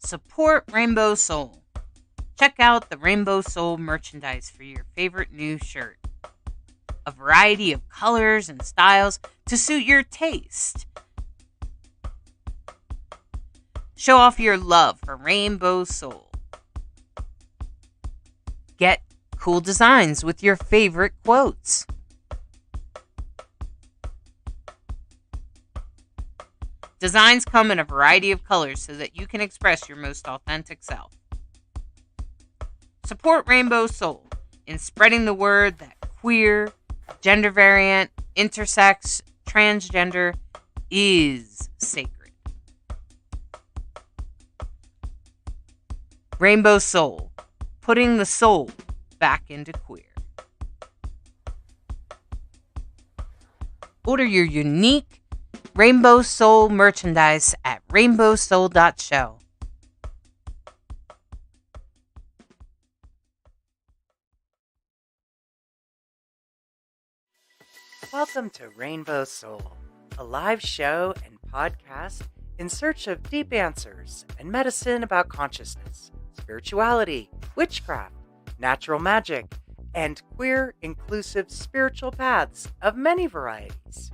Support Rainbow Soul. Check out the Rainbow Soul merchandise for your favorite new shirt. A variety of colors and styles to suit your taste. Show off your love for Rainbow Soul. Get cool designs with your favorite quotes. Designs come in a variety of colors so that you can express your most authentic self. Support Rainbow Soul in spreading the word that queer, gender variant, intersex, transgender is sacred. Rainbow Soul, putting the soul back into queer. Order your unique Rainbow Soul merchandise at rainbowsoul.show. Welcome to Rainbow Soul, a live show and podcast in search of deep answers and medicine about consciousness, spirituality, witchcraft, natural magic, and queer, inclusive spiritual paths of many varieties.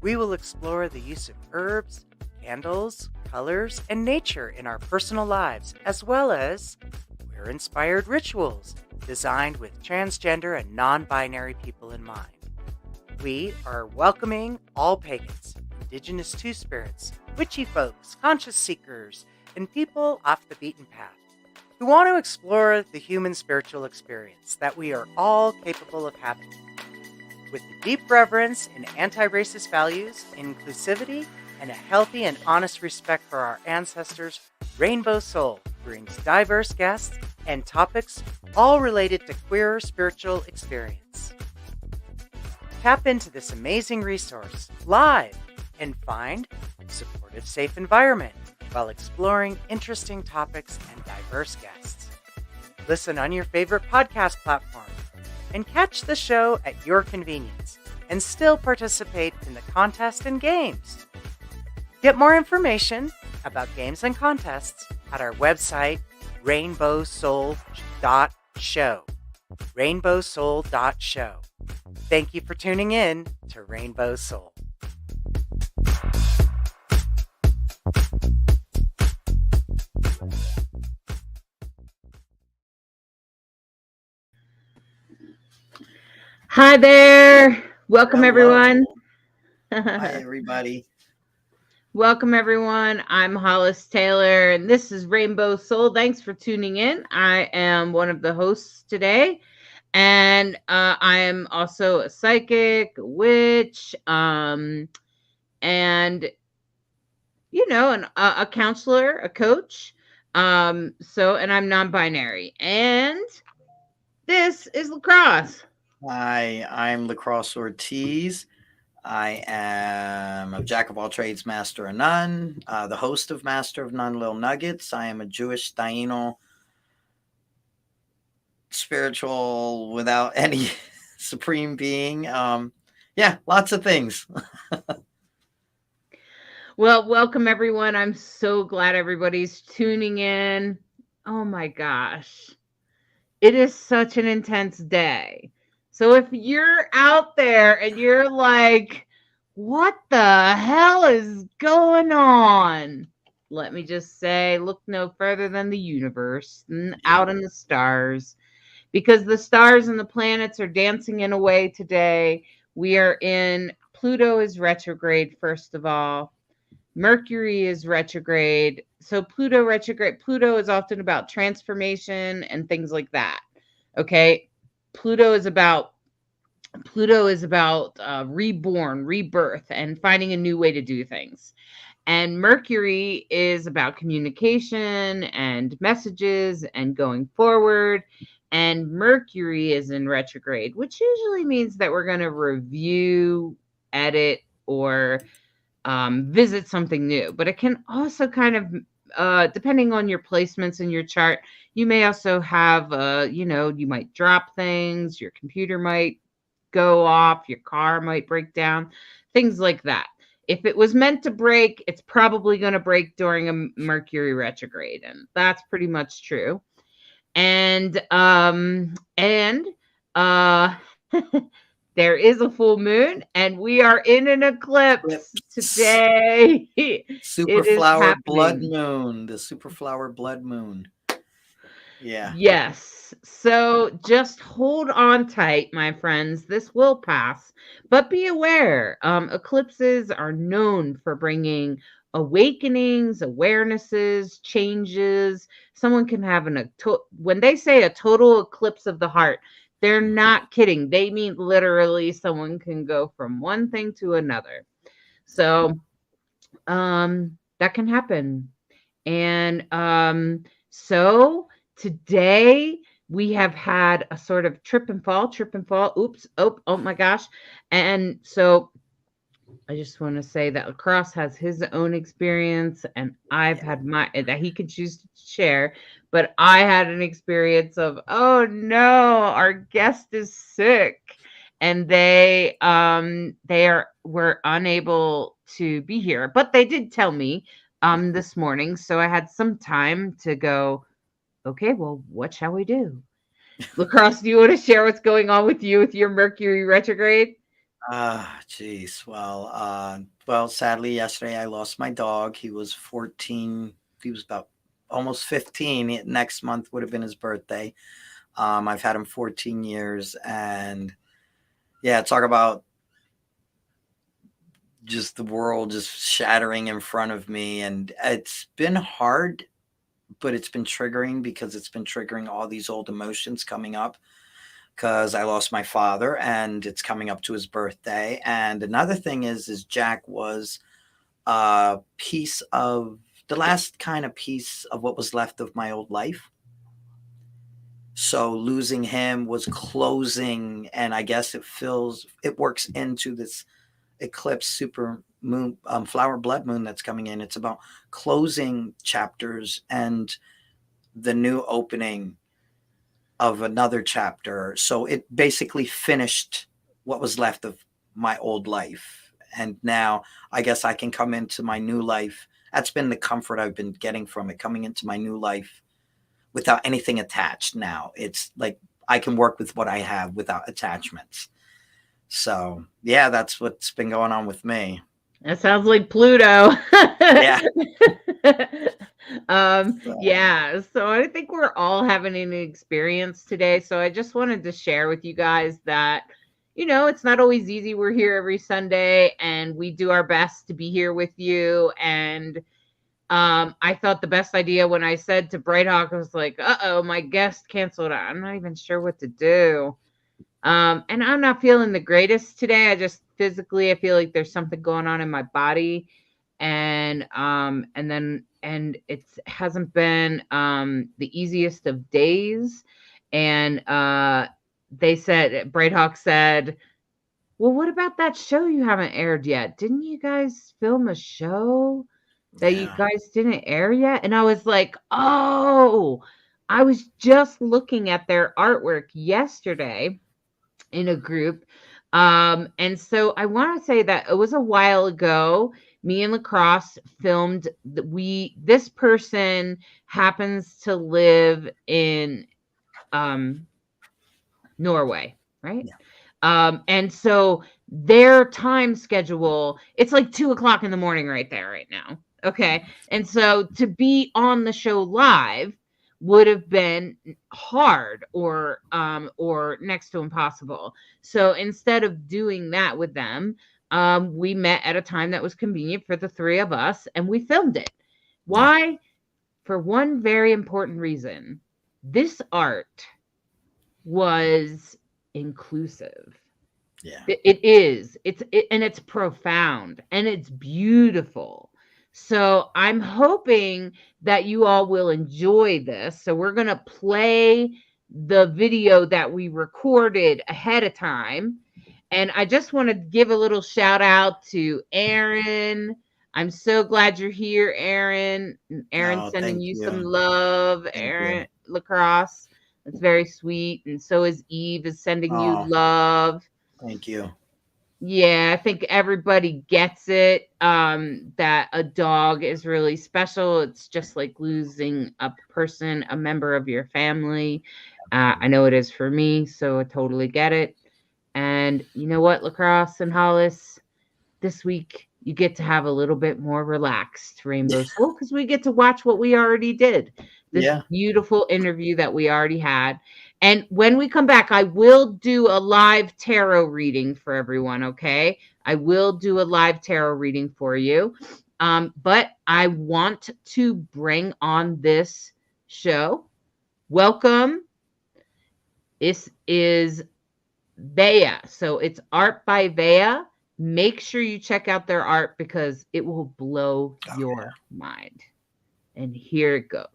We will explore the use of herbs, candles, colors, and nature in our personal lives, as well as queer-inspired rituals designed with transgender and non-binary people in mind. We are welcoming all pagans, indigenous two-spirits, witchy folks, conscious seekers, and people off the beaten path who want to explore the human spiritual experience that we are all capable of having. With the deep reverence in anti-racist values, inclusivity, and a healthy and honest respect for our ancestors, Rainbow Soul brings diverse guests and topics all related to queer spiritual experience. Tap into this amazing resource live and find a supportive, safe environment while exploring interesting topics and diverse guests. Listen on your favorite podcast platform and catch the show at your convenience and still participate in the contest and games. Get more information about games and contests at our website, rainbowsoul.show. rainbowsoul.show. Thank you for tuning in to Rainbow Soul. Hi there. Welcome, Hello. everyone. Hi, everybody. Welcome, everyone. I'm Hollis Taylor, and this is Rainbow Soul. Thanks for tuning in. I am one of the hosts today, and I am also a psychic, a witch, and a counselor, a coach. And I'm non-binary, and this is Lacrosse. Hi, I'm Lacrosse Ortiz. I am a jack of all trades, master of none, the host of Master of None Little Nuggets. I am a Jewish Taino spiritual without any supreme being. Lots of things. Well, welcome, everyone. I'm so glad everybody's tuning in. Oh, my gosh. It is such an intense day. So if you're out there and you're like, what the hell is going on? Let me just say, look no further than the universe and out in the stars, because the stars and the planets are dancing in a way today. We are in Pluto is retrograde, first of all. Mercury is retrograde. So Pluto retrograde. Pluto is often about transformation and things like that. Okay. Pluto is about reborn, rebirth, and finding a new way to do things. And Mercury is about communication and messages and going forward. And Mercury is in retrograde, which usually means that we're going to review, edit, or visit something new. But it can also kind of, depending on your placements in your chart, you may also have, you might drop things, your computer might go off, your car might break down, things like that. if it was meant to break, it's probably going to break during a Mercury retrograde, and that's pretty much true. And uh there is a full moon, and we are in an eclipse Eclipse. today. It is Superflower blood happening. moon. The superflower blood moon. Yeah. Yes. So just hold on tight, my friends. This will pass. But be aware, eclipses are known for bringing awakenings, awarenesses, changes. Someone can have when they say a total eclipse of the heart, they're not kidding. They mean literally someone can go from one thing to another. So that can happen. And so today we have had a sort of trip and fall, trip and fall. Oops. Oh my gosh. And so I just want to say that Lacrosse has his own experience, and I've Yeah. had my that he could choose to share. But I had an experience of, oh no, our guest is sick, and were unable to be here. But they did tell me this morning, so I had some time to go, okay, well, what shall we do? Lacrosse, do you want to share what's going on with you with your Mercury retrograde? Geez. Well, sadly, yesterday I lost my dog. He was 14. He was about almost 15. Next month would have been his birthday. I've had him 14 years, and yeah, talk about just the world just shattering in front of me. And it's been hard, but it's been triggering because it's been triggering all these old emotions coming up, because I lost my father and it's coming up to his birthday. And another thing is Jack was a piece of the last kind of piece of what was left of my old life. So losing him was closing, and I guess it works into this eclipse super moon, flower blood moon that's coming in. It's about closing chapters and the new opening of another chapter. So it basically finished what was left of my old life. And now I guess I can come into my new life. That's been the comfort I've been getting from it, coming into my new life without anything attached now. It's like I can work with what I have without attachments. So, yeah, that's what's been going on with me. That sounds like Pluto. Yeah. So, Yeah, so I think we're all having an experience today. So I just wanted to share with you guys that, it's not always easy. We're here every Sunday and we do our best to be here with you. And I thought the best idea when I said to Bright Hawk, I was like, uh-oh, my guest canceled out. I'm not even sure what to do. And I'm not feeling the greatest today. I just physically, I feel like there's something going on in my body. And it hasn't been the easiest of days. And Bright Hawk said, well, what about that show you haven't aired yet? Didn't you guys film a show that you yeah. guys didn't air yet? And I was like, oh, I was just looking at their artwork yesterday in a group. And so I want to say that it was a while ago. Me and Lacrosse filmed. This person happens to live in Norway, right? Yeah. And so their time schedule, it's like 2 o'clock in the morning right there, right now. Okay. And so to be on the show live would have been hard or next to impossible. So instead of doing that with them, we met at a time that was convenient for the three of us and we filmed it. Yeah. Why? For one very important reason. This art was inclusive. Yeah. It is. And it's profound and it's beautiful. So I'm hoping that you all will enjoy this. So we're going to play the video that we recorded ahead of time. And I just want to give a little shout out to Aaron. I'm so glad you're here, Aaron. Aaron Oh, sending thank you some you. love, Thank you. Aaron Lacrosse. That's very sweet. And so is Eve is sending you Oh, love. thank you. Yeah, I think everybody gets it, that a dog is really special. It's just like losing a person, a member of your family. I know it is for me, so I totally get it. And you know what, Lacrosse and Hollis, this week you get to have a little bit more relaxed Rainbow Soul because we get to watch what we already did. This Yeah. beautiful interview that we already had. And when we come back, I will do a live tarot reading for everyone, okay? I will do a live tarot reading for you. But I want to bring on this show. Welcome. This is Veya. So it's art by Veya. Make sure you check out their art because it will blow your mind. And here it goes.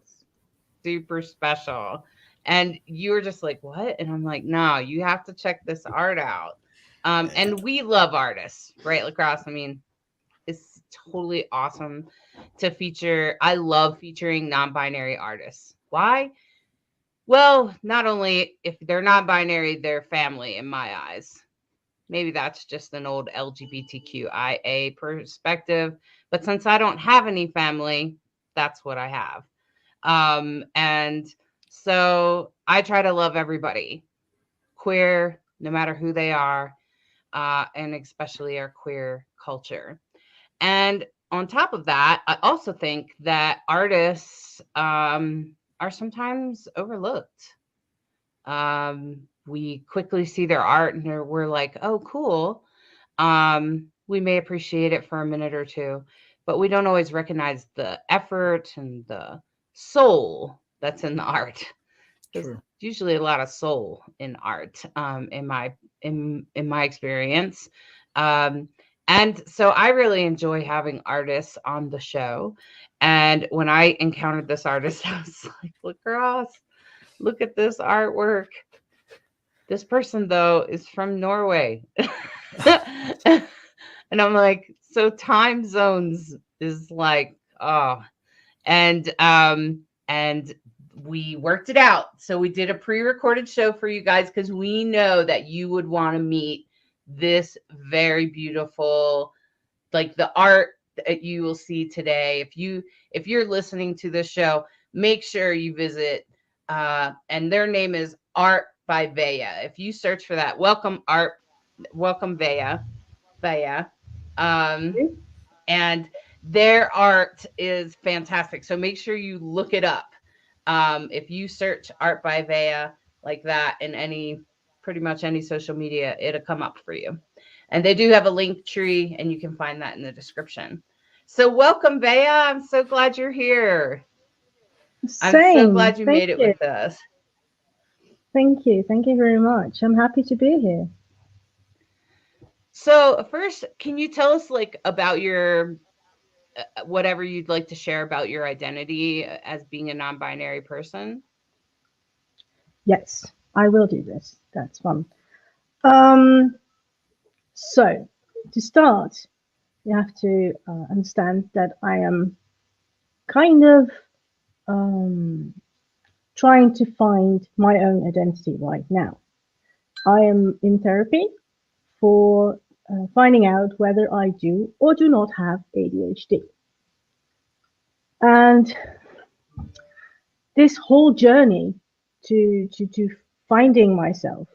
Super special. And you were just like, what? And I'm like, no, you have to check this art out. And we love artists, right, Lacrosse? I mean, it's totally awesome to feature. I love featuring non-binary artists. Why? Well, not only if they're non-binary, they're family in my eyes. Maybe that's just an old LGBTQIA perspective. But since I don't have any family, that's what I have. And so I try to love everybody, queer, no matter who they are, and especially our queer culture. And on top of that, I also think that artists are sometimes overlooked. We quickly see their art and we're like, oh, cool. We may appreciate it for a minute or two, but we don't always recognize the effort and the soul that's in the art. There's usually a lot of soul in art, in my experience. And so I really enjoy having artists on the show. And when I encountered this artist, I was like, Lacrosse, look at this artwork. This person, though, is from Norway. And I'm like, so time zones is like, oh, and we worked it out. So we did a pre-recorded show for you guys because we know that you would want to meet this very beautiful, like the art that you will see today. If you're listening to this show, make sure you visit. And their name is Art by Veya. If you search for that, welcome Veya. Um, and their art is fantastic. So make sure you look it up. If you search Art by Veya like that in pretty much any social media, it'll come up for you. And they do have a link tree, and you can find that in the description. So welcome, Veya. I'm so glad you're here. I'm so glad you made it with us. Thank you. Thank you very much. I'm happy to be here. So first, can you tell us about your whatever you'd like to share about your identity as being a non-binary person? Yes, I will do this. That's fun. So to start, you have to understand that I am kind of trying to find my own identity right now. I am in therapy for finding out whether I do or do not have ADHD. And this whole journey to finding myself,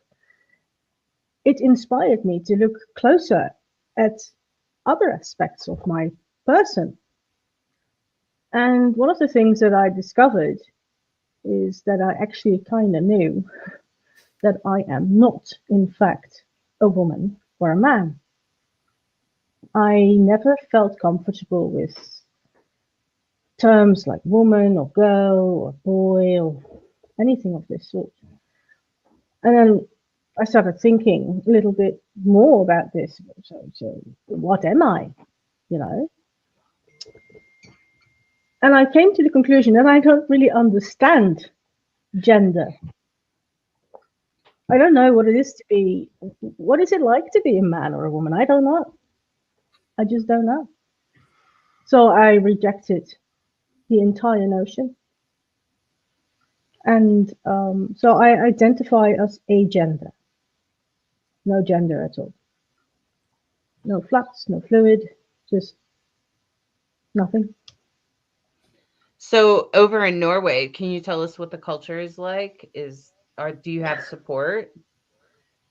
it inspired me to look closer at other aspects of my person. And one of the things that I discovered is that I actually kind of knew that I am not, in fact, a woman or a man. I never felt comfortable with terms like woman or girl or boy or anything of this sort. And then I started thinking a little bit more about this. So what am I? You know? And I came to the conclusion that I don't really understand gender. I don't know what it is to be. What is it like to be a man or a woman? I don't know. I just don't know. So I rejected the entire notion. And so I identify as agender. No gender at all. no flux, no fluid, just nothing. So over in Norway, can you tell us what the culture is like? Or do you have support?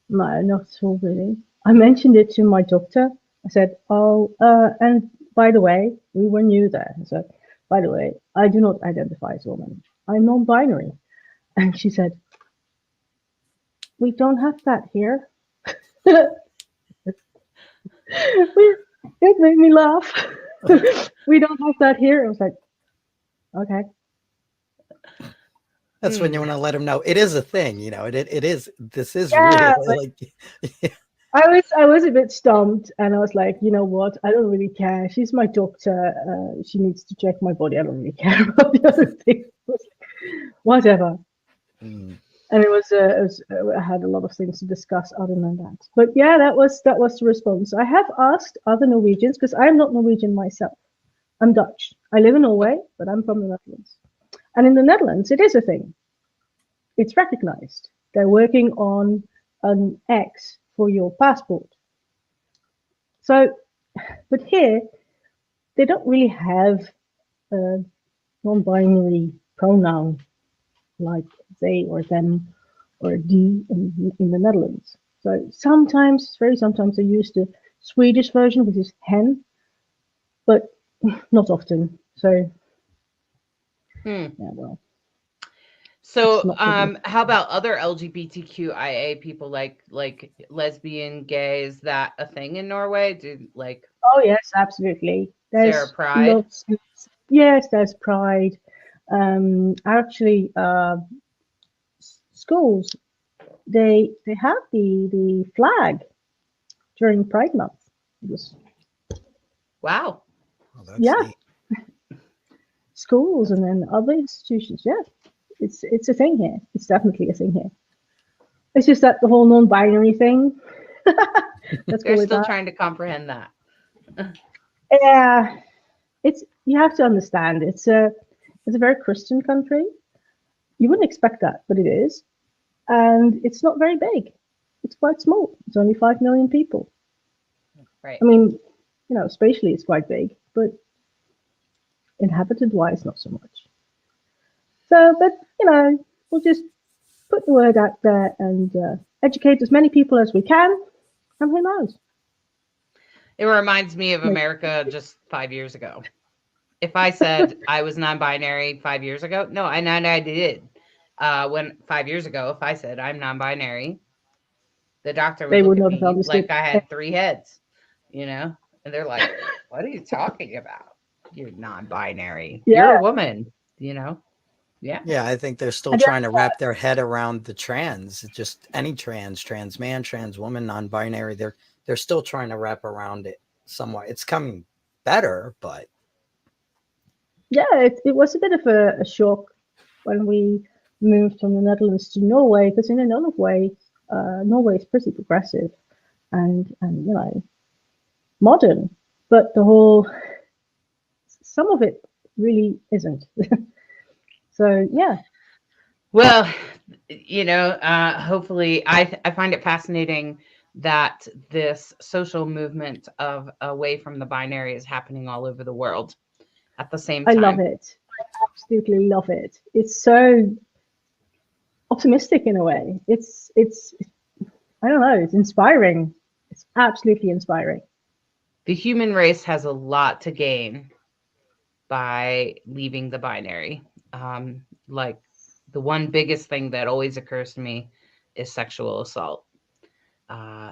No, not at all really. I mentioned it to my doctor. I said, "Oh, and by the way, we were new there." I said, "By the way, I do not identify as a woman. I'm non-binary." And she said, "We don't have that here." It made me laugh. We don't have that here. I was like, okay. That's when you want to let them know it is a thing. It is. This is Yeah, real. but Like, I was a bit stumped, and I was like, you know what? I don't really care. She's my doctor. She needs to check my body. I don't really care about the other things. Whatever. mm, And I had a lot of things to discuss other than that. But yeah, that was the response. I have asked other Norwegians because I'm not Norwegian myself. I'm Dutch. I live in Norway, but I'm from the Netherlands. And in the Netherlands, it is a thing. It's recognized. They're working on an X for your passport. So, but here they don't really have a non-binary pronoun like they or them or die in the Netherlands. So sometimes, very sometimes, they use the Swedish version, which is hen, but not often. So Hmm. yeah, well, it's So, not really. how about other LGBTQIA people, like lesbian, gay? Is that a thing in Norway? Do like Oh yes, absolutely. Sarah There's Pride? lots. Yes, there's pride. Actually, schools they have the flag during Pride Month. It was, Wow. oh, that's yeah, neat. schools and then other institutions. Yeah, it's a thing here. It's definitely a thing here. It's just that the whole non-binary thing. Let's They're go with still that. trying to comprehend that. Yeah, it's you have to understand. It's a very Christian country. You wouldn't expect that, but it is, and it's not very big. It's quite small. It's only 5 million people. Right. I mean, spatially it's quite big, but inhabited wise, not so much. So, but we'll just put the word out there and educate as many people as we can, and who knows? It reminds me of Maybe. America just 5 years ago. If I said I was non-binary 5 years ago, no, and I did. When 5 years ago, if I said I'm non-binary, the doctor would They look would at not have me understood. like I had three heads, you know? And they're like, "What are you talking about? You're non-binary. You're a Yeah, woman, you know?" Yeah. Yeah, I think they're still and trying to wrap their head around the trans. Just any trans man, trans woman, non-binary. They're still trying to wrap around it somewhat. It's coming better, but yeah, it was a bit of a shock when we moved from the Netherlands to Norway, because in another way, Norway is pretty progressive and modern, but the whole some of it really isn't. So yeah, Well, hopefully, I find it fascinating that this social movement of away from the binary is happening all over the world at the same I love time. it. I absolutely love it. It's so optimistic in a way. It's I don't know. It's inspiring. It's absolutely inspiring. The human race has a lot to gain by leaving the binary. Like the one biggest thing that always occurs to me is sexual assault.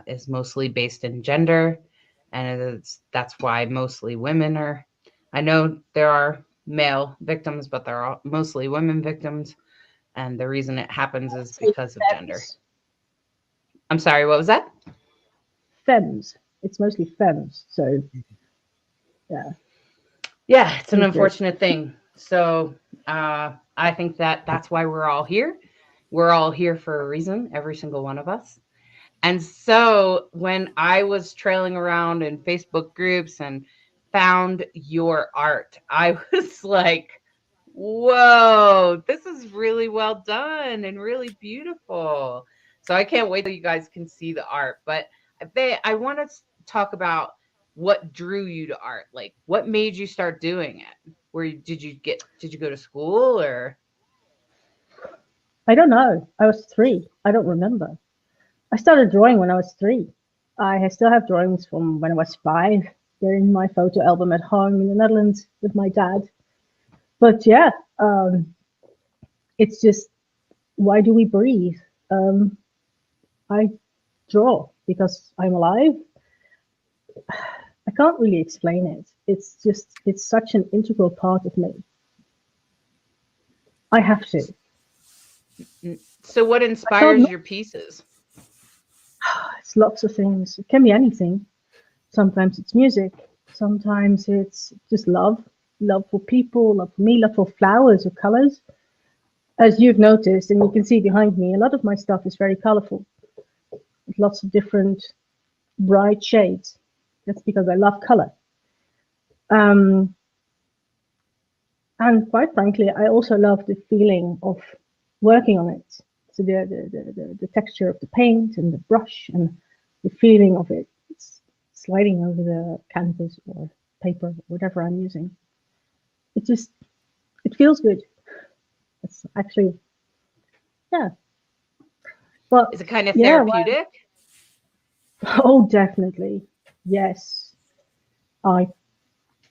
Is mostly based in gender, and that's why mostly women are. I know there are male victims, but there are mostly women victims, and the reason it happens is Say because of gender. femmes, I'm sorry, what was that? femmes. It's mostly femmes. So yeah, Yeah, it's an I agree. unfortunate thing. So I think that that's why we're all here. We're all here for a reason, every single one of us. And so when I was trailing around in Facebook groups and found your art, I was like, whoa, this is really well done and really beautiful. So I can't wait till you guys can see the art. But I want to talk about what drew you to art? Like, what made you start doing it? Did you go to school or? I don't know. I was 3. I don't remember. I started drawing when I was 3. I still have drawings from when I was 5. They're in my photo album at home in the Netherlands with my dad. But yeah, it's just, why do we breathe? I draw because I'm alive. I can't really explain it. It's such an integral part of me. I have to. So what inspires your pieces? It's lots of things. It can be anything. Sometimes it's music. Sometimes it's just love for people, love for me, love for flowers or colors. As you've noticed, and you can see behind me, a lot of my stuff is very colorful. With lots of different bright shades. That's because I love color. And quite frankly, I also love the feeling of working on it. So the texture of the paint and the brush and the feeling of it. It's sliding over the canvas or paper, or whatever I'm using. It feels good. It's actually, yeah. Well, Is it kind of yeah, therapeutic? oh, definitely. Yes. I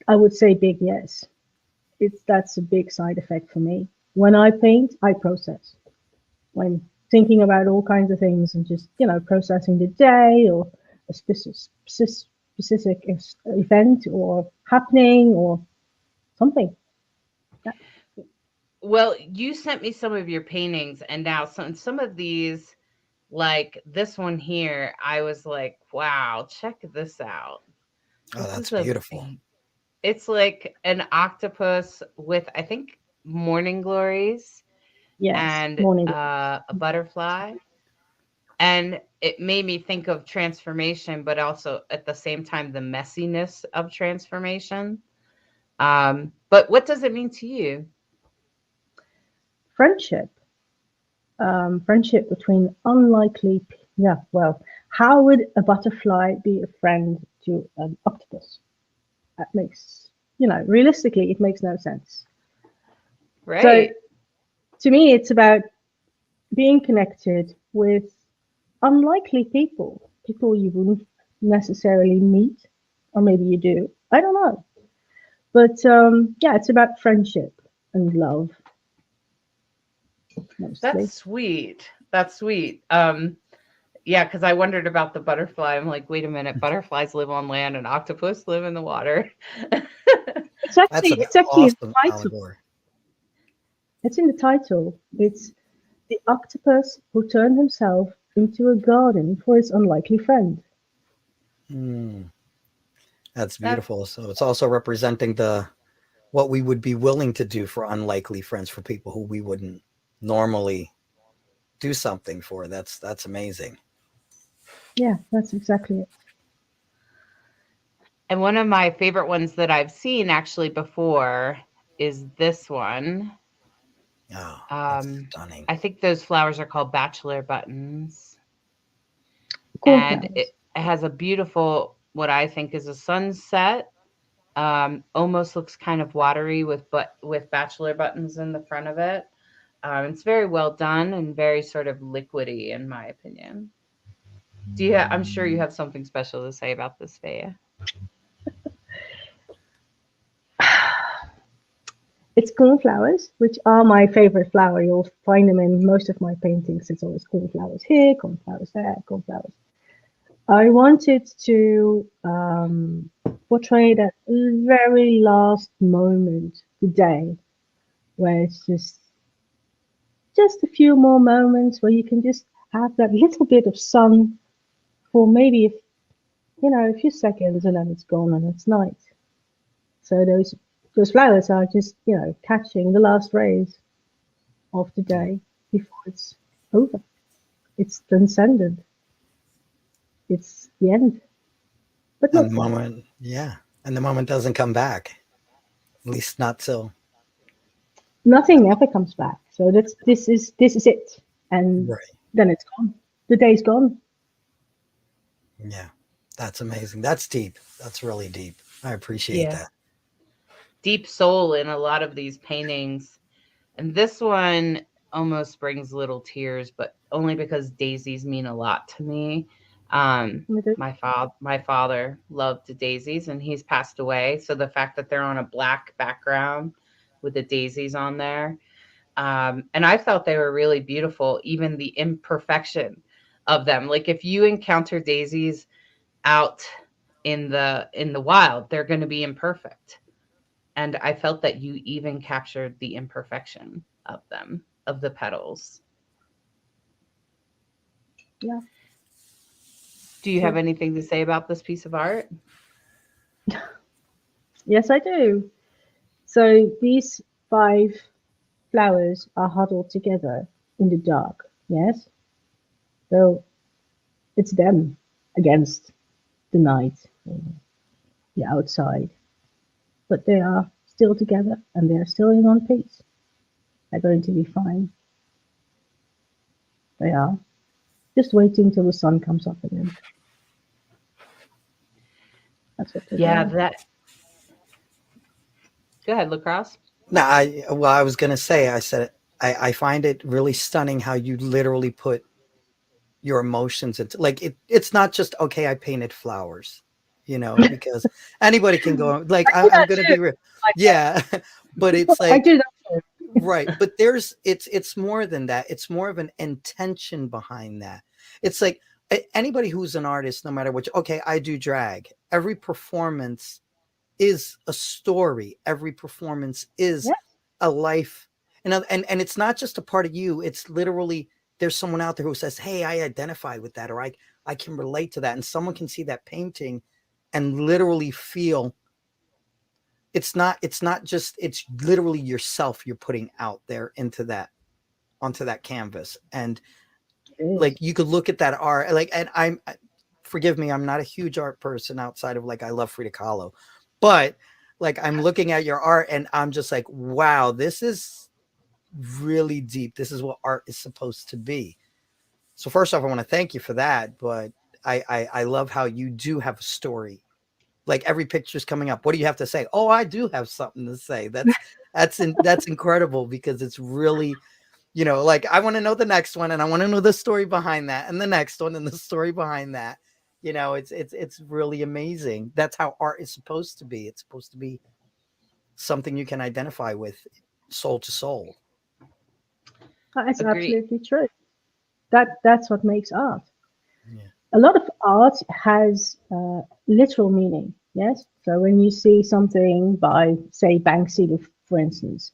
would say big yes. That's a big side effect for me. When I paint, I process. When thinking about all kinds of things and just, processing the day or a specific event or happening or something. Yeah. Well, you sent me some of your paintings, and now some of these, like this one here, I was like, wow, check this out. Oh, This that's is a beautiful. it's like an octopus with, I think, morning glories Yes, and morning. a butterfly. And it made me think of transformation, but also at the same time, the messiness of transformation. But what does it mean to you? Friendship. Friendship between unlikely. Yeah, well, how would a butterfly be a friend to an octopus? That makes, realistically, it makes no sense. So Right. to me, it's about being connected with unlikely people you wouldn't necessarily meet, or maybe you do. I don't know. But yeah, it's about friendship and love That's mostly. sweet. That's sweet. Yeah, because I wondered about the butterfly. I'm like, wait a minute, butterflies live on land and octopus live in the water. It's That's actually an it's actually in the awesome title. allegory. It's in the title. It's the octopus who turned himself into a garden for his unlikely friend. Hmm. That's That beautiful. So it's also representing the what we would be willing to do for unlikely friends, for people who we wouldn't normally do something for. That's amazing. Yeah, that's exactly it. and one of my favorite ones that I've seen actually before is this one. Oh, that's Um, stunning. I think those flowers are called bachelor buttons, and Cornflowers. it has a beautiful, what I think is a sunset. Almost looks kind of watery with bachelor buttons in the front of it. It's very well done and very sort of liquidy, in my opinion. I'm sure you have something special to say about this, Veya. It's cornflowers, which are my favorite flower. You'll find them in most of my paintings. It's always cornflowers here, cornflowers there, cornflowers. I wanted to portray that very last moment, the day, where it's just a few more moments where you can just have that little bit of sun for maybe a few seconds, and then it's gone and it's night. So those flowers are just catching the last rays of the day before it's over. It's transcendent. It's the end, but And not the quite. moment, yeah, and the moment doesn't come back. At least not till Nothing ever comes back. So this is it, and right. then it's gone. The day's gone. Yeah. That's amazing. That's deep. That's really deep. I appreciate Yeah. that. Deep soul in a lot of these paintings. And this one almost brings little tears, but only because daisies mean a lot to me. With it. My father loved daisies, and he's passed away. So the fact that they're on a black background with the daisies on there, and I felt they were really beautiful, even the imperfection of them. Like if you encounter daisies out in the wild, they're going to be imperfect. And I felt that you even captured the imperfection of them, of the petals. Yeah. Do you have True. anything to say about this piece of art? Yes, I do. So these 5 flowers are huddled together in the dark. Yes. So it's them against the night, the outside, but they are still together and they are still in one piece. They're going to be fine. They are just waiting till the sun comes up again. That's what they're Yeah, doing. that. Go ahead, Lacrosse. No, I was gonna say, I said, I find it really stunning how you literally put your emotions into, like, it's not just, okay, I painted flowers, because anybody can go, like, I do I'm that gonna too. be real. Like Yeah. But it's I like, do that too. right, but it's more than that. It's more of an intention behind that. It's like, anybody who's an artist, no matter which, okay, I do drag. Every performance is a story. Every performance is Yeah, a life. And it's not just a part of you. It's literally, there's someone out there who says, hey, I identify with that, or I can relate to that. And someone can see that painting and literally feel, it's not just, it's literally yourself you're putting out there onto that canvas. And it like, is. you could look at that art, like, and forgive me, I'm not a huge art person outside of, like, I love Frida Kahlo, but like, I'm looking at your art and I'm just like, wow, this is really deep. This is what art is supposed to be. So first off, I want to thank you for that, but I love how you do have a story. Like, every picture's coming up. What do you have to say? Oh, I do have something to say. That's incredible, because it's really, like, I want to know the next one, and I want to know the story behind that, and the next one, and the story behind that. It's really amazing. That's how art is supposed to be. It's supposed to be something you can identify with, soul to soul. That's Agree. absolutely true. That's what makes art. Yeah. A lot of art has literal meaning. Yes. So when you see something by, say, Banksy, for instance,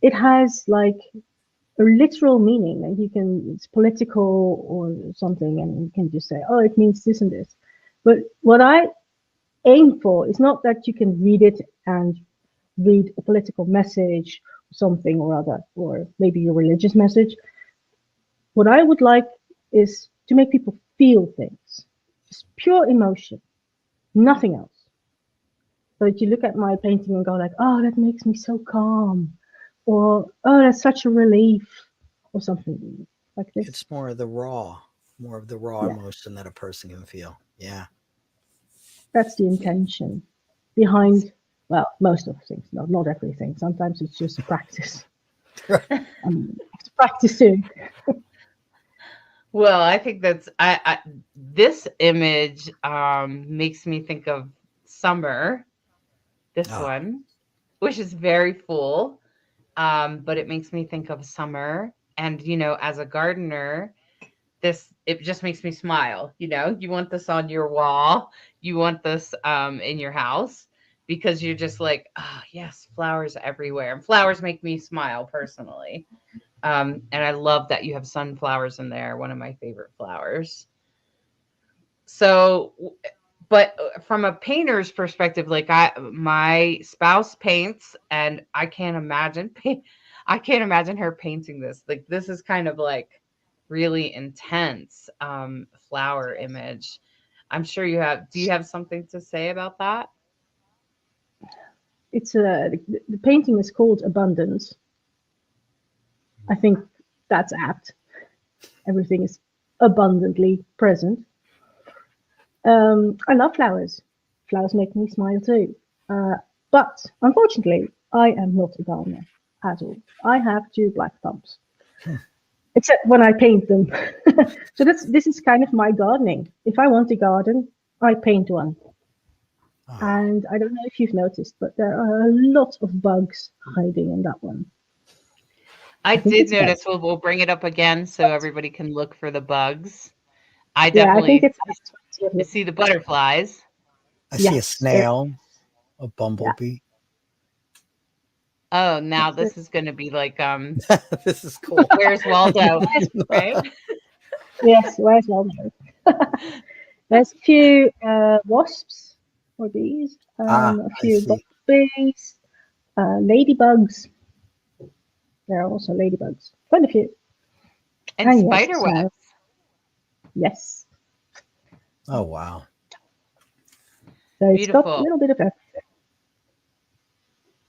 it has like a literal meaning. Like it's political or something, and you can just say, oh, it means this and this. But what I aim for is not that you can read it and read a political message, something or other, or maybe a religious message. What I would like is to make people feel things, just pure emotion, nothing else. So that you look at my painting and go like, oh, that makes me so calm, or oh, that's such a relief, or something like this. It's more of the raw Yeah, emotion that a person can feel. Yeah. that's the Yeah. intention behind. Well, most of things, not everything. Sometimes it's just practice. I mean, you have to practice too. Well, I think I this image makes me think of summer. This Oh, one, which is very full, but it makes me think of summer. And as a gardener, this it just makes me smile. You want this on your wall, you want this in your house, because you're just like, oh yes, flowers everywhere, and flowers make me smile personally. And I love that you have sunflowers in there, one of my favorite flowers. So, but from a painter's perspective, like my spouse paints, and I can't imagine I can't imagine her painting this. Like this is kind of like really intense flower image. I'm sure you have. Do you have something to say about that? It's the painting is called Abundance. I think that's apt. Everything is abundantly present. I love flowers. Flowers make me smile too. But unfortunately, I am not a gardener at all. I have two black thumbs, except when I paint them. So this is kind of my gardening. If I want a garden, I paint one. Oh, And I don't know if you've noticed, but there are a lot of bugs hiding in that one. I think did it's best. notice. We'll bring it up again so everybody can look for the bugs. I Yeah, I think definitely it's best. To see the butterflies. I see a Yes, snail, a yeah, bumblebee. Oh, now that's it. this is going to be like This is cool. Where's Waldo? Right? Yes, where's Waldo? There's a few wasps or bees, Ah, a I few see. bumblebees, ladybugs. There are also ladybugs, quite a few. And And yes, spider so webs. yes, Oh, wow. so it's got a Beautiful. little bit of everything.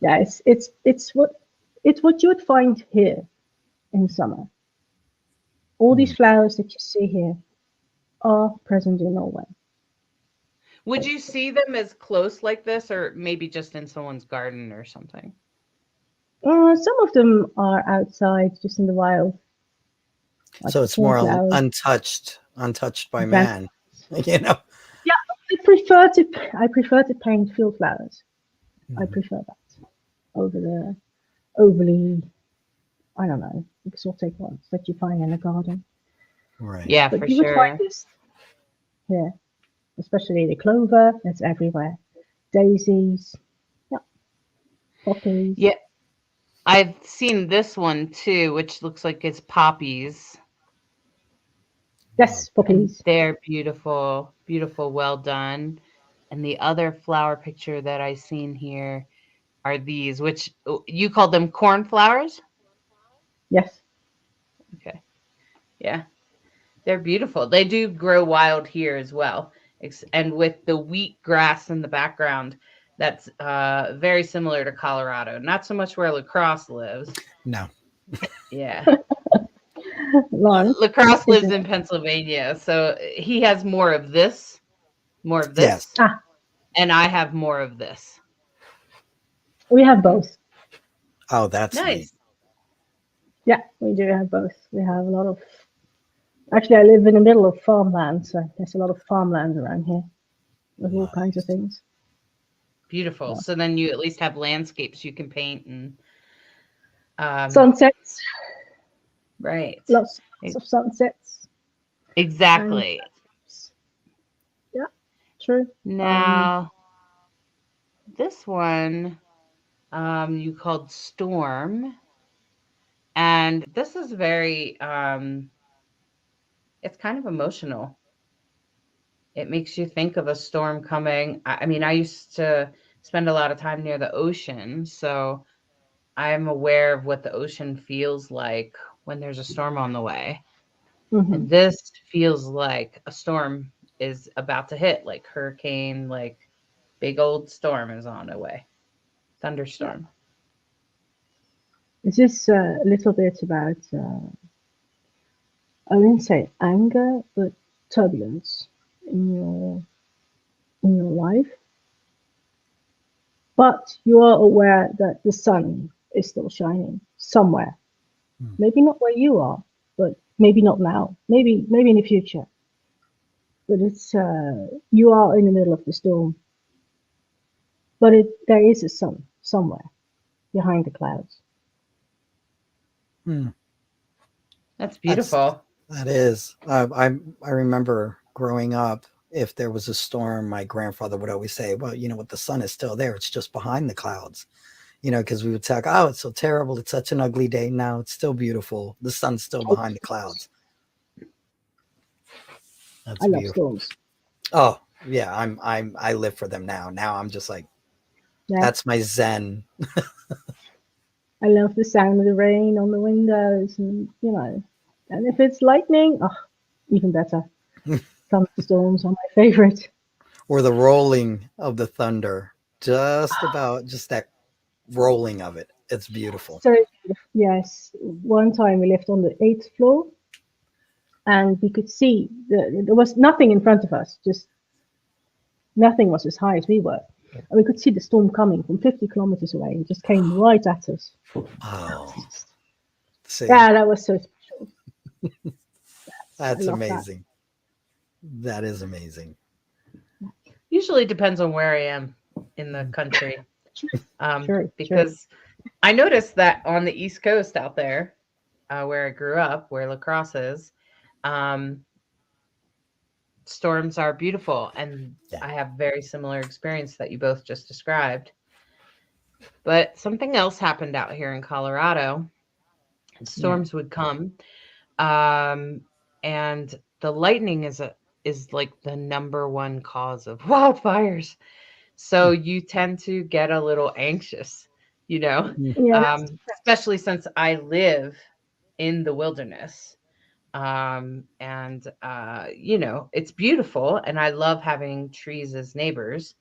Yeah, it's what you would find here in summer. All these Hmm. flowers that you see here are present in Norway. Would you see them as close like this, or maybe just in someone's garden or something? Some of them are outside, just in the wild, like So it's fall more flowers. untouched by Exactly. man. You know. Yeah, I prefer to paint field flowers. I Mhm. prefer that over the overly, I don't know, exotic ones that you find in a garden. Right. Yeah, But for you would find sure. this here, especially the clover. That's everywhere. Daisies, yeah, poppies. Yeah, I've seen this one too, which looks like it's poppies. Oh, Yes, And poppies. they're beautiful, beautiful, well done. And the other flower picture that I seen here are these, which you call them cornflowers? Yes. Okay. Yeah. They're beautiful. They do grow wild here as well. And with the wheat grass in the background, that's very similar to Colorado. Not so much where Lacrosse lives. no. Yeah. Lawrence, Lacrosse is lives it? in Pennsylvania. So he has more of this, more of Yes. this, Ah, and I have more of this. we have both. Oh, that's neat. Nice. Yeah, we do have both. We have a lot of. Actually, I live in the middle of farmland, so there's a lot of farmland around here with all kinds of Nice. things. Beautiful. So, So then you at least have landscapes you can paint and sunsets, right. lots of sunsets and Exactly. yeah, true. Now this one you called Storm, and this is very it's kind of emotional. It makes you think of a storm coming. I mean, I used to spend a lot of time near the ocean, so I'm aware of what the ocean feels like when there's a storm on the way. Hmm. And this feels like a storm is about to hit, like hurricane, like big old storm is on the way. Yeah, Thunderstorm. this is a little bit about I wouldn't say anger, but turbulence in your life. But you are aware that the sun is still shining somewhere. Hmm. Maybe not where you are, but maybe not now. Maybe in the future. But it's you are in the middle of the storm. But there is a sun somewhere behind the clouds. Hmm. That's That's beautiful. that is. I remember growing up. If there was a storm, my grandfather would always say, "Well, you know what? The sun is still there. It's just behind the clouds." You know, because we would talk, "Oh, it's so terrible. It's such an ugly day. Now it's still beautiful. The sun's still behind the clouds." I That's love beautiful. storms. Oh yeah, I live for them now. Now I'm just like Yeah, that's my zen. I love the sound of the rain on the windows, and and if it's lightning, oh, even better. Thunderstorms are my favorite. Or the rolling of the thunder. Just about just that rolling of it. It's beautiful. So yes, one time we lived on the eighth floor, and we could see there was nothing in front of us, just Nothing was as high as we were. And we could see the storm coming from 50 kilometers away. It just came right at us. Oh, see, Yeah, that was so special. I that's love that. amazing. That is amazing. Usually depends on where I am in the country. True. Because I noticed that on the East Coast out there, where I grew up, where La Crosse is, storms are beautiful, and Yeah. I have very similar experience that you both just described. But something else happened out here in Colorado. Storms would come, and the lightning is like the number one cause of wildfires. So you tend to get a little anxious, Yeah, especially since I live in the wilderness. And it's beautiful, and I love having trees as neighbors.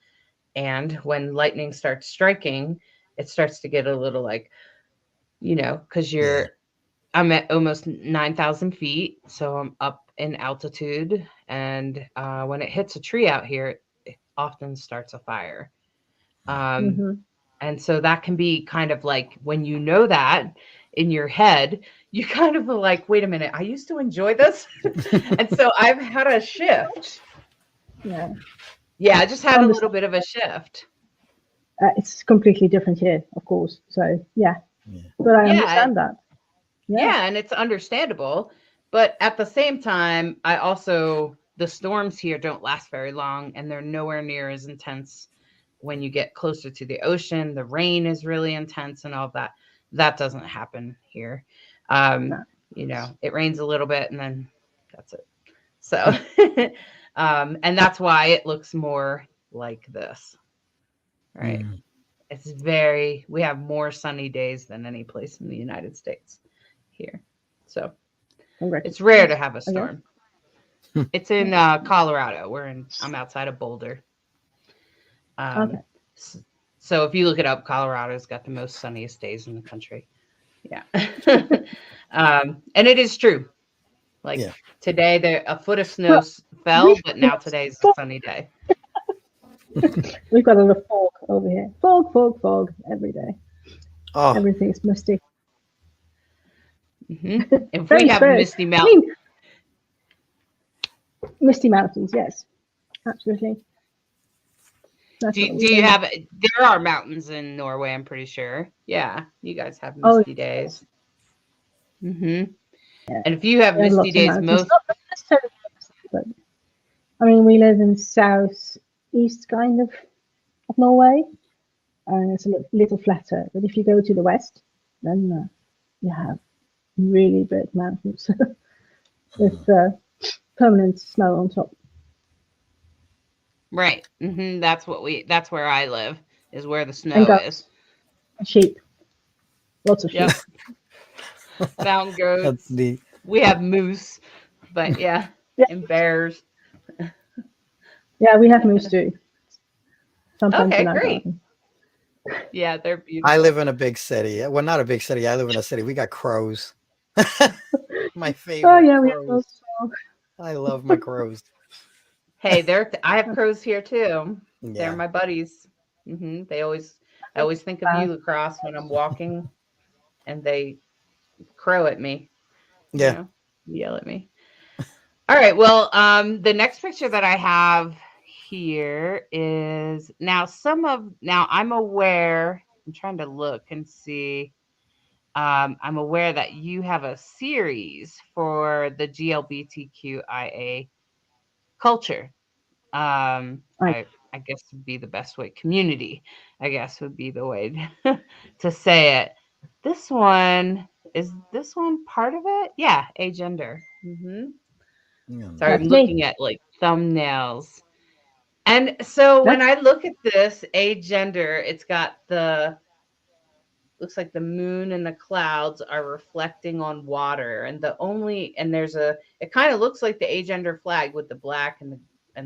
And when lightning starts striking, it starts to get a little like, because Yeah. I'm at almost 9,000 feet, so I'm up in altitude. And when it hits a tree out here, it often starts a fire. hmm And so that can be kind of like when you know that in your head, you kind of are like, wait a minute, I used to enjoy this. And so I've had a shift. Yeah. Yeah, I just had a little Understand. bit of a shift. It's completely different here, of course. So yeah, Yeah. but I Yeah. understand that. Yeah, and it's understandable. But at the same time, the storms here don't last very long, and they're nowhere near as intense when you get closer to the ocean. The rain is really intense and all of that. That doesn't happen here. Um, No. it rains a little bit and then that's it. So, and that's why it looks more like this, right? Mm. We have more sunny days than any place in the United States here. So it's rare to have a I guess. storm. It's in Colorado. I'm outside of Boulder. Okay. So if you look it up, Colorado's got the most sunniest days in the country. Yeah. And it is true. Like Yeah. today, a foot of snow Well, fell, we've but got now a today's a fog. sunny day. We've got a lot of fog over here. Fog every day. Oh, Everything's misty. If we Very have scary. misty I mountains, mean, misty mountains. Yes, absolutely. That's do what we you live in. have? There are mountains in Norway. I'm pretty sure. Yeah, you guys have Oh, misty days. yeah. And if you have We have misty lots of days, mountains. Not necessarily misty, but I mean, we live in southeast kind of Norway, and it's a little flatter. But if you go to the west, then you have really big mountains with permanent snow on top. right? That's where I live. Is where the And snow goats is. and sheep. Lots of sheep. Yep. Mountain that's goats. the We have moose, but yeah, Yeah, and bears. yeah, we have moose too. Sometimes Okay, in our great. garden. Yeah, they're I beautiful. live in a big city. Well, not a big city. I live in a city. We got crows. My Oh favorite yeah, we have crows. those as well. I love my crows. Hey, I have crows here too. They're Yeah. my buddies. I always think of Wow. you, Lacrosse, when I'm walking, and they crow at me. Yeah. Yell at me. All right. Well, the next picture that I have here is now I'm aware. I'm trying to look and see. I'm aware that you have a series for the GLBTQIA culture. Right. I guess would be the best way. Community, I guess would be the way to say it. Is this one part of it? Yeah, agender. Sorry, I'm That's me. looking at like thumbnails. And so when That's I look at this agender, it's got looks like the moon and the clouds are reflecting on water, and it kind of looks like the agender flag with the black and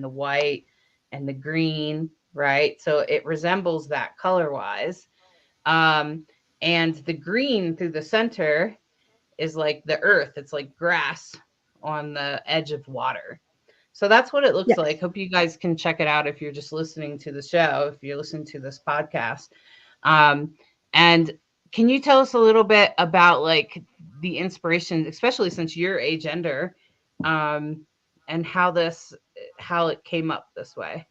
the white and the green, right? So it resembles that color wise. And the green through the center is like the earth. It's like grass on the edge of water. So that's what it looks Yes. like. Hope you guys can check it out if you're just listening to the show, if you're listening to this podcast. Um, and can you tell us a little bit about like the inspiration, especially since you're agender, um, and how it came up this way?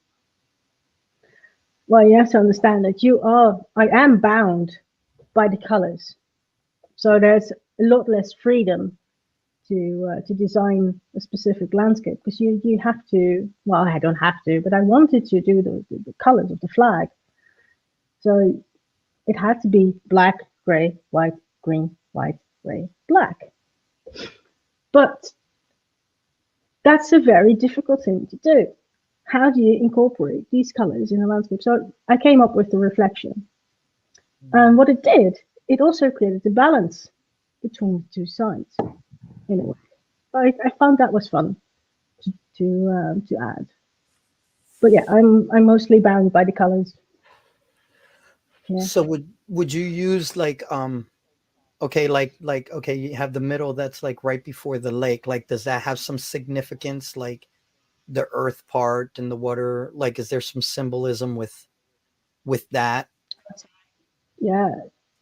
Well, you have to understand that I am bound by the colors. So there's a lot less freedom to design a specific landscape because you have to. Well, I don't have to, but I wanted to do the colors of the flag. So it had to be black, gray, white, green, white, gray, black. But that's a very difficult thing to do. How do you incorporate these colors in a landscape? So I came up with the reflection. And what it did, it also created the balance between the two sides in a way. I found that was fun to add. But yeah, I'm mostly bound by the colors. Yeah. So would you use like okay, like okay, you have the middle that's like right before the lake. Like does that have some significance, like the earth part and the water? Like is there some symbolism with that? Yeah,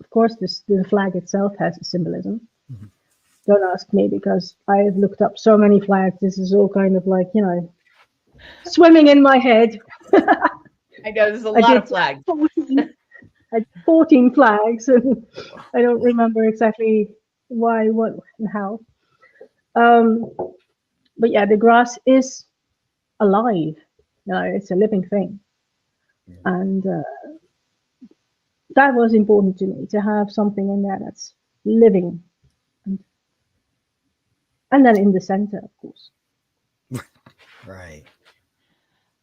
of course, the flag itself has a symbolism. Mhm. Don't ask me because I have looked up so many flags. This is all kind of like, swimming in my head. I know there's a I lot did of flags. 14 flags, and I don't remember exactly why, what, and how. Um, but yeah, the grass is alive. It's a living thing, and that was important to me to have something in there that's living, and then in the center, of course. Right.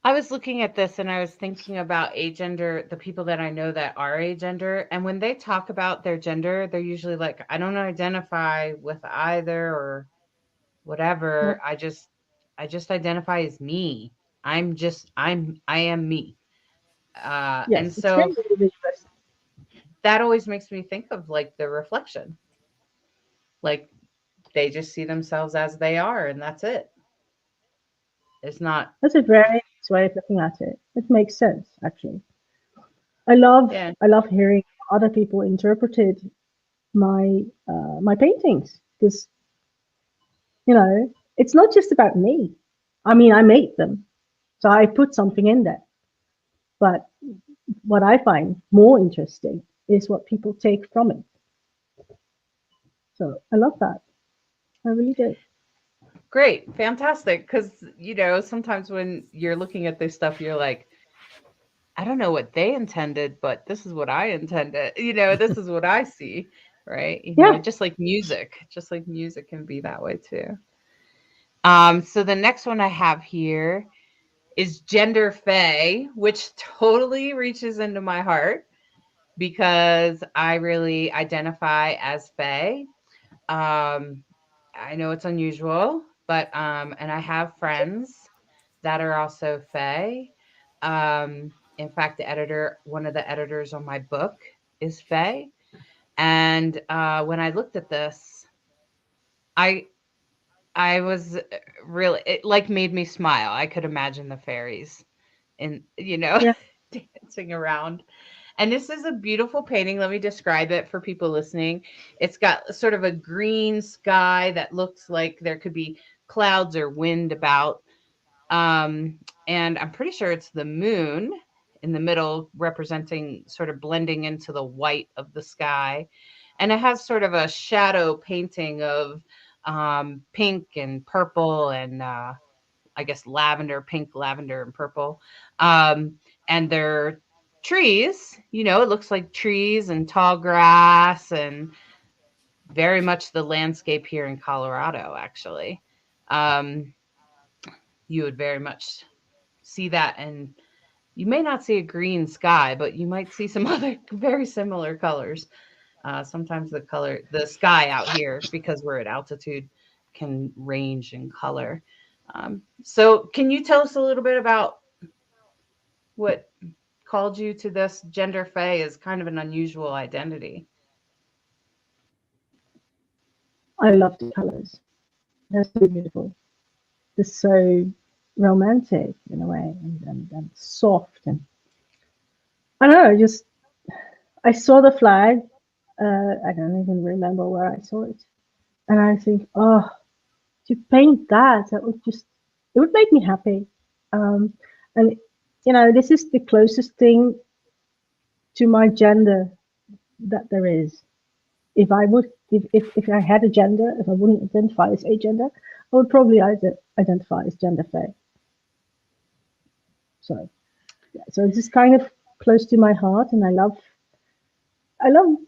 I was looking at this and I was thinking about agender, the people that I know that are agender. And when they talk about their gender, they're usually like, I don't identify with either or Yeah. whatever. I just identify as me. I am me. And Yes, it's so really interesting. that always makes me think of like the reflection. Like they just see themselves as they are and that's it. It's not, That's a very nice way of looking at it. It makes sense, actually. I love yeah. I love hearing other people interpreted my paintings because it's not just about me. I mean, I made them, so I put something in there. But what I find more interesting is what people take from it. So I love that. I really do. Great, fantastic. Because, sometimes when you're looking at this stuff, you're like, I don't know what they intended, but this is what I intended. This is what I see, right? Yeah. Just like music can be that way too. So the next one I have here is gender fay, which totally reaches into my heart because I really identify as fay. Um, I know it's unusual, but and I have friends that are also Fae. In fact, one of the editors on my book is Fae. And when I looked at this, I I was really it like made me smile. I could imagine the fairies and Yeah. dancing around. And this is a beautiful painting. Let me describe it for people listening. It's got sort of a green sky that looks like there could be clouds or wind about. Um, and I'm pretty sure it's the moon in the middle, representing sort of blending into the white of the sky. And it has sort of a shadow painting of pink and purple and I guess pink, lavender, and purple. Um, and they're trees, it looks like trees and tall grass and very much the landscape here in Colorado, actually. Um, you would very much see that. And you may not see a green sky, but you might see some other very similar colors. Sometimes the sky out here, because we're at altitude, can range in color. So, can you tell us a little bit about what called you to this gender fay as kind of an unusual identity? I love the colors. They're so beautiful. They're so romantic in a way, and soft, and I don't know. Just I saw the flag. I don't even remember where I saw it, and I think, oh, to paint that would just it would make me happy. And this is the closest thing to my gender that there is. If I would, if I had a gender, if I wouldn't identify as a gender, I would probably identify as gender fay. So, yeah, so it's just kind of close to my heart, and I love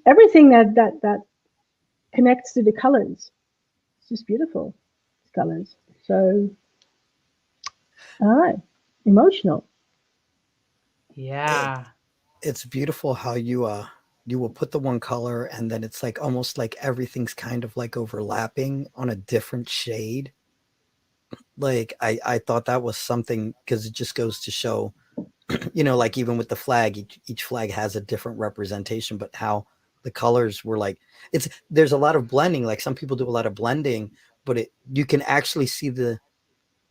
everything that connects to the colors. It's just beautiful, colors. So, all right, emotional. Yeah. It's beautiful how you will put the one color and then it's like almost like everything's kind of like overlapping on a different shade. Like I thought that was something because it just goes to show, like even with the flag, each flag has a different representation, but how the colors were like there's a lot of blending. Like some people do a lot of blending, but you can actually see the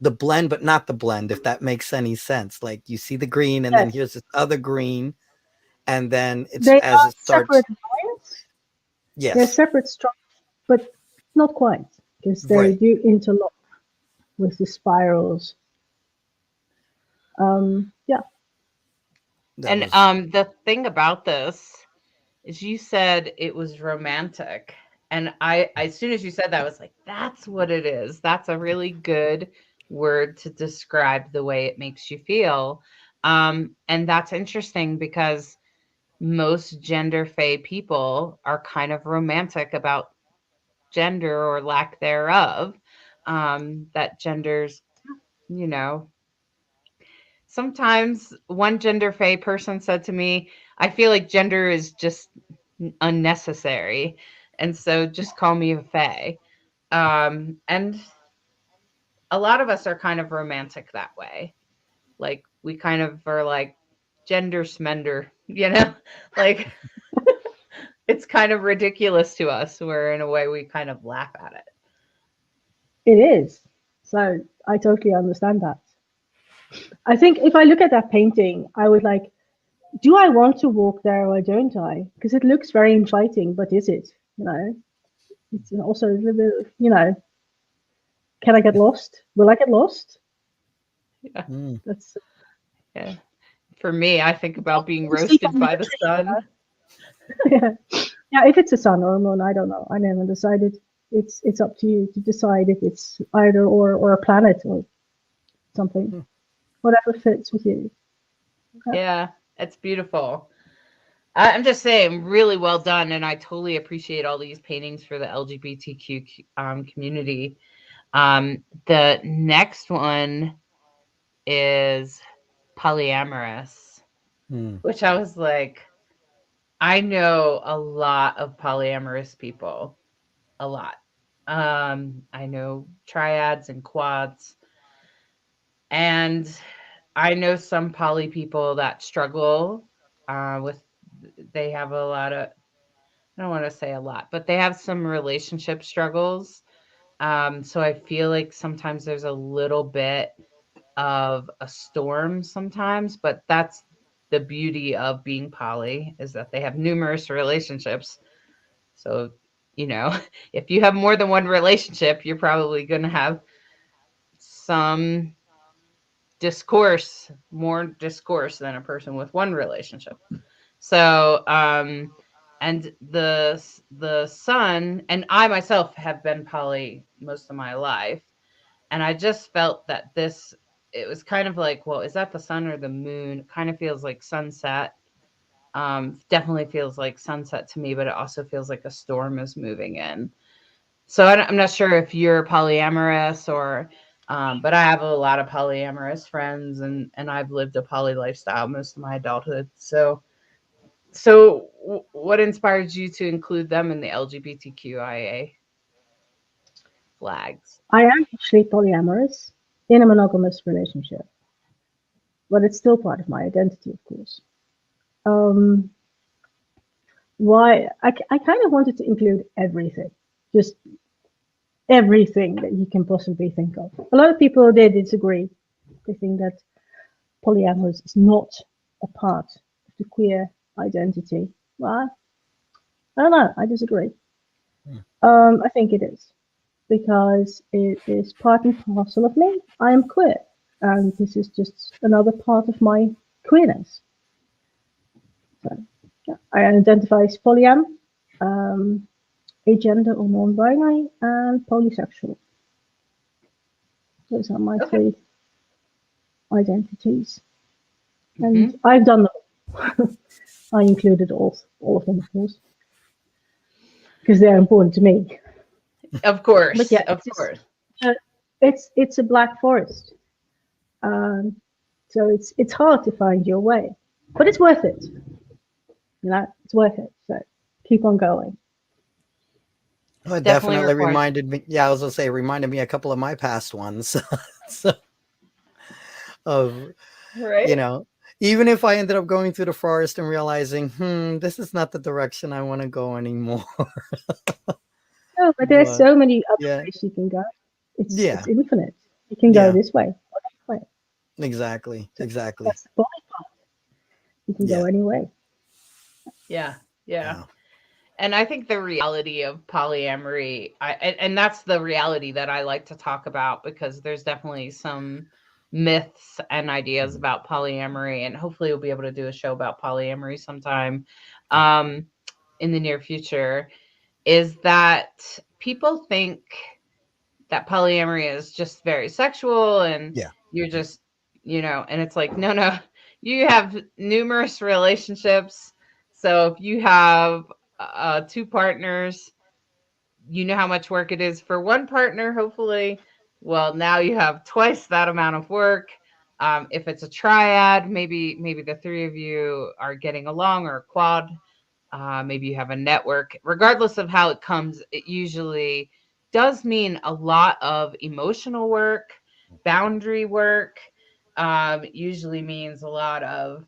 blend, but not the blend, if that makes any sense. Like you see the green and then Yes, here's this other green, and then it's they as are it starts. separate lines. They're Yes, separate stripes, but not quite, because they right. do interlock with the spirals. Yeah, That And was the thing about this is you said it was romantic. And I as soon as you said that, I was like, that's what it is. That's a really good word to describe the way it makes you feel. And that's interesting because most gender fay people are kind of romantic about gender or lack thereof. That genders, you know, sometimes one gender fay person said to me, I feel like gender is just unnecessary. And so just call me a fae. And a lot of us are kind of romantic that way. Like we kind of are like gender smender, like it's kind of ridiculous to us, where in a way we kind of laugh at it. it is. So I totally understand that. I think if I look at that painting, I would like, do I want to walk there or don't I? Because it looks very inviting, but is it? It's also a little bit, can I get lost? Will I get lost? Yeah. That's Yeah. For me, I think about being to see roasted from by the the tree. sun. Yeah. Yeah, if it's a sun or a moon, I don't know. I never decided. It's up to you to decide if it's either or a planet or something. Whatever fits with you. Okay. Yeah, it's beautiful. I'm just saying, really well done, and I totally appreciate all these paintings for the LGBTQ community. The next one is polyamorous, which I was like, I know a lot of polyamorous people, a lot. I know triads and quads, and I know some poly people that struggle with. They have a lot of. I don't want to say a lot, but they have some relationship struggles. So I feel like sometimes there's a little bit of a storm sometimes, but that's the beauty of being poly, is that they have numerous relationships. So, if you have more than one relationship, you're probably going to have some more discourse than a person with one relationship. So, and the son, and I myself have been poly most of my life, and I just felt that it was kind of like, well, is that the sun or the moon? It kind of feels like sunset. Definitely feels like sunset to me, but it also feels like a storm is moving in. So I'm not sure if you're polyamorous but I have a lot of polyamorous friends, and I've lived a poly lifestyle most of my adulthood. So what inspired you to include them in the LGBTQIA flags? I am actually polyamorous in a monogamous relationship, but it's still part of my identity, of course. Um, why I kind of wanted to include everything, just everything that you can possibly think of. A lot of people they disagree, they think that polyamorous is not a part of the queer identity. Well, I don't know. I disagree. I think it is, because it is part and parcel of me. I am queer, and this is just another part of my queerness. So, yeah, I identify as polyam, agender or non-binary, and polysexual. Those are my three identities, and I've done them. I included all of them, of course, because they're important to me. Of course, But yeah, of course. It's a black forest, so it's hard to find your way, but it's worth it. It's worth it. So keep on going. Well, it Definitely definitely required. reminded me. Yeah, I was gonna say, it reminded me a couple of my past ones. So, of Right. even if I ended up going through the forest and realizing, this is not the direction I want to go anymore. No, but there's so many other yeah, ways you can go. It's yeah, infinite. You can go yeah, this way or that way. exactly, So exactly. that's the poly part. You can go Yeah, any way. Yeah. yeah, And I think the reality of polyamory, and that's the reality that I like to talk about, because there's definitely some myths and ideas about polyamory, and hopefully we'll be able to do a show about polyamory sometime in the near future, is that people think that polyamory is just very sexual and yeah, you're just, and it's like, no, you have numerous relationships. So if you have two partners, you know how much work it is for one partner, hopefully. Well, now you have twice that amount of work. If it's a triad, maybe the three of you are getting along, or a quad. Maybe you have a network. Regardless of how it comes, it usually does mean a lot of emotional work, boundary work. Usually means a lot of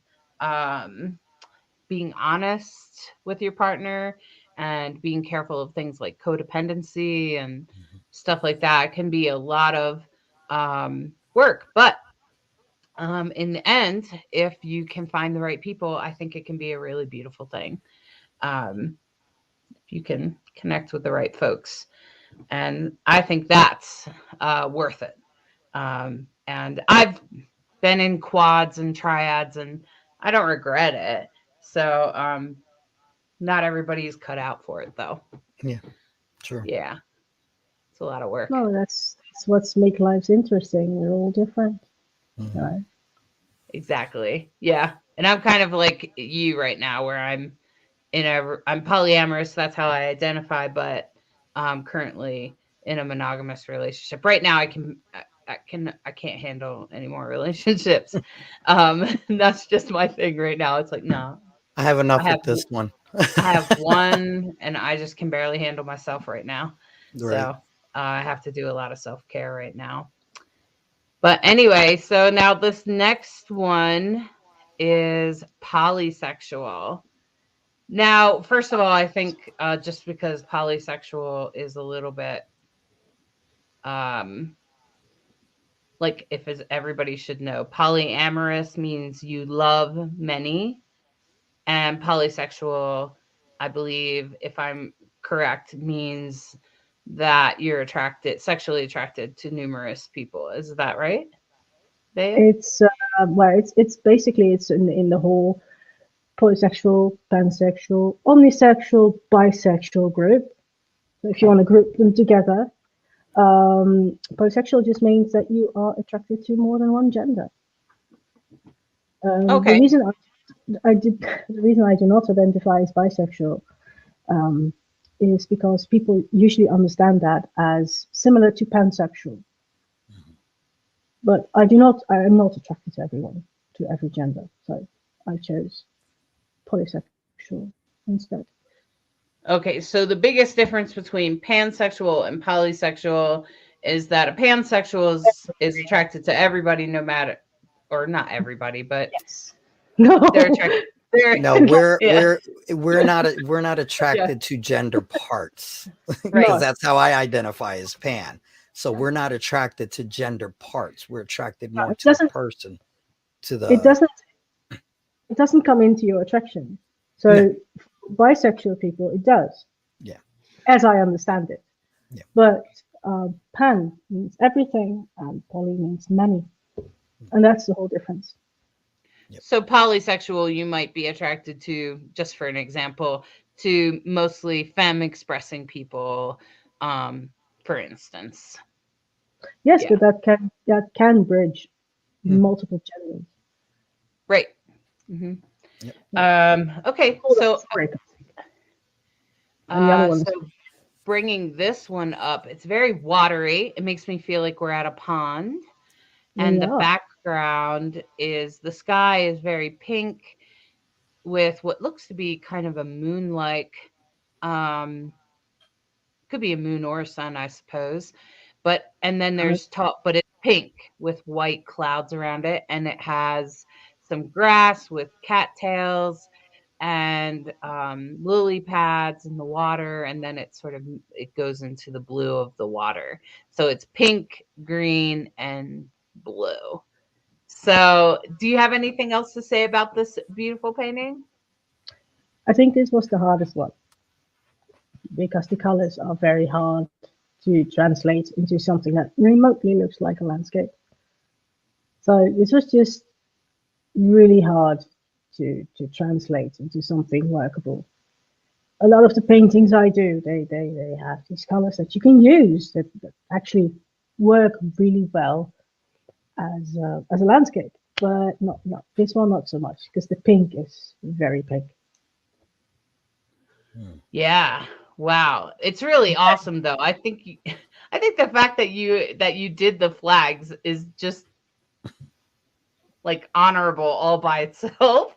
being honest with your partner and being careful of things like codependency and stuff like that. It can be a lot of work, but in the end, if you can find the right people, I think it can be a really beautiful thing. If you can connect with the right folks, and I think that's worth it. And I've been in quads and triads, and I don't regret it. So not everybody's cut out for it, though. yeah, sure. Yeah, it's a lot of work. No, that's what's make lives interesting. We're all different. Right? Exactly. Yeah, and I'm kind of like you right now, where I'm polyamorous. That's how I identify, but I'm currently in a monogamous relationship right now. I can't handle any more relationships. That's just my thing right now. It's like, no, I have I enough have with this one. I have one, and I just can barely handle myself right now. So Right. I have to do a lot of self-care right now. But anyway, so now this next one is polysexual. Now, first of all, I think just because polysexual is a little bit um, like, if everybody should know, polyamorous means you love many, and polysexual, I believe, if I'm correct, means that you're sexually attracted to numerous people. Is that right, Bea? It's it's basically it's in the whole polysexual, pansexual, omnisexual, bisexual group. So if you want to group them together, polysexual just means that you are attracted to more than one gender. The Okay. reason the reason I do not identify as bisexual is because people usually understand that as similar to pansexual. But I am not attracted to everyone, to every gender. So I chose polysexual instead. Okay, so the biggest difference between pansexual and polysexual is that a pansexual is attracted to everybody, no matter, or not everybody, but Yes. No. they're attracted. No, Yeah. we're not Yeah. attracted to gender parts, because Right. that's how I identify as pan. So we're not attracted to gender parts. We're attracted more It to the doesn't. person, to It the doesn't. It doesn't come into your attraction. no. So bisexual people, it does, Yeah. as I understand it. Yeah. But pan means everything, and poly means many, and that's the whole difference. Yep. So polysexual, you might be attracted to, just for an example, to mostly femme expressing people, for instance. Yes, Yeah. but that can bridge Mhm. multiple genders. Right. hmm Yep. Okay. Call that So, break, and the other one so is bringing this one up, it's very watery. It makes me feel like we're at a pond, and we the are. background is the sky is very pink with what looks to be kind of a moon-like, um, could be a moon or a sun, I suppose. And then there's top, but it's pink with white clouds around it, and it has some grass with cattails and lily pads in the water, and then it goes into the blue of the water. So it's pink, green, and blue. So, do you have anything else to say about this beautiful painting? I think this was the hardest one because the colors are very hard to translate into something that remotely looks like a landscape. So this was just really hard to translate into something workable. A lot of the paintings I do, they have these colors that you can use that actually work really well as a landscape, but not this one, not so much because the pink is very pink. Yeah. Wow. It's really awesome though. I think the fact that you did the flags is just like honorable all by itself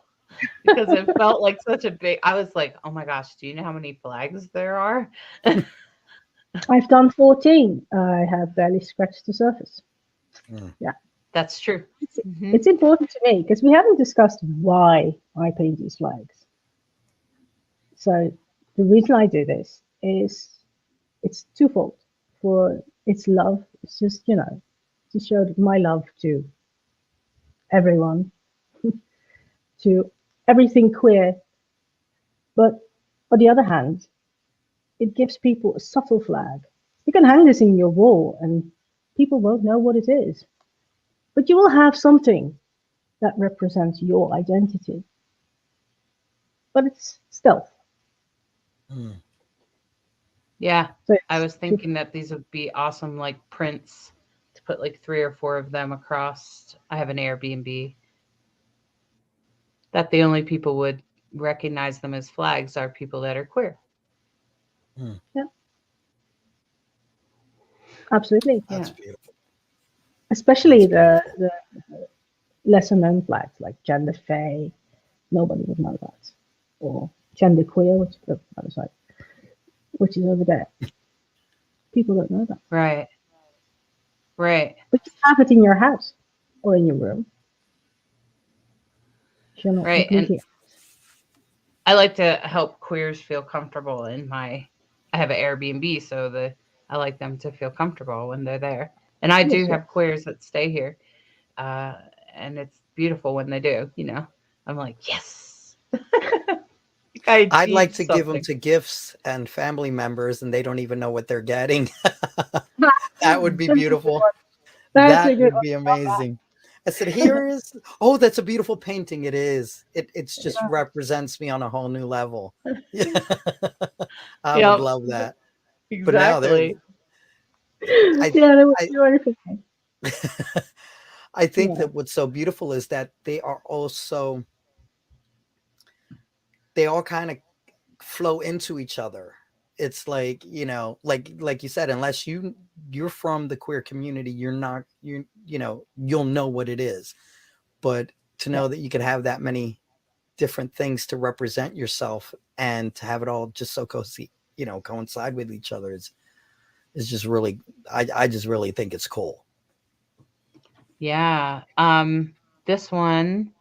because it felt like such a big I was like, "Oh my gosh, do you know how many flags there are?" I've done 14. I have barely scratched the surface. Mm. Yeah, That's true. Mhm. it's important to me because we haven't discussed why I paint these flags. So the reason I do this is it's twofold. For it's love. It's just to show my love to everyone, to everything queer. But on the other hand, it gives people a subtle flag. You can hang this in your wall, and people won't know what it is. But you will have something that represents your identity. But it's stealth. Mm. Yeah. So I it's was thinking that these would be awesome like prints to put like 3 or 4 of them across. I have an Airbnb that the only people would recognize them as flags are people that are queer. Mm. yeah, absolutely. That's Yeah. beautiful. Especially That's the beautiful. the lesser known flags like gender fay. Nobody would know that. Or gender queer, which is the other side, which is over there. People don't know that. Right. Right. But you have it in your house or in your room. You're not Right. And completely. I like to help queers feel comfortable I have an Airbnb, so I like them to feel comfortable when they're there. And I do Yes, yes. have queers that stay here. Uh, and it's beautiful when they do. I'm like, yes. I I'd like achieved to give them something. to gifts and family members, and they don't even know what they're getting. That would be That's a good beautiful. one. That's a That good would one. be amazing. I said, here is, oh, that's a beautiful painting. It is. It's just represents me on a whole new level. Yeah. I would Yep, love that. But now there, exactly. I, Yeah, that would I, be wonderful. I think Yeah. that what's so beautiful is that they all kind of flow into each other. It's like, like you said, unless you're from the queer community, you're not, you'll know what it is. But to Yeah. know that you could have that many different things to represent yourself and to have it all just so coincide with each other is just really, I just really think it's cool. Yeah. This one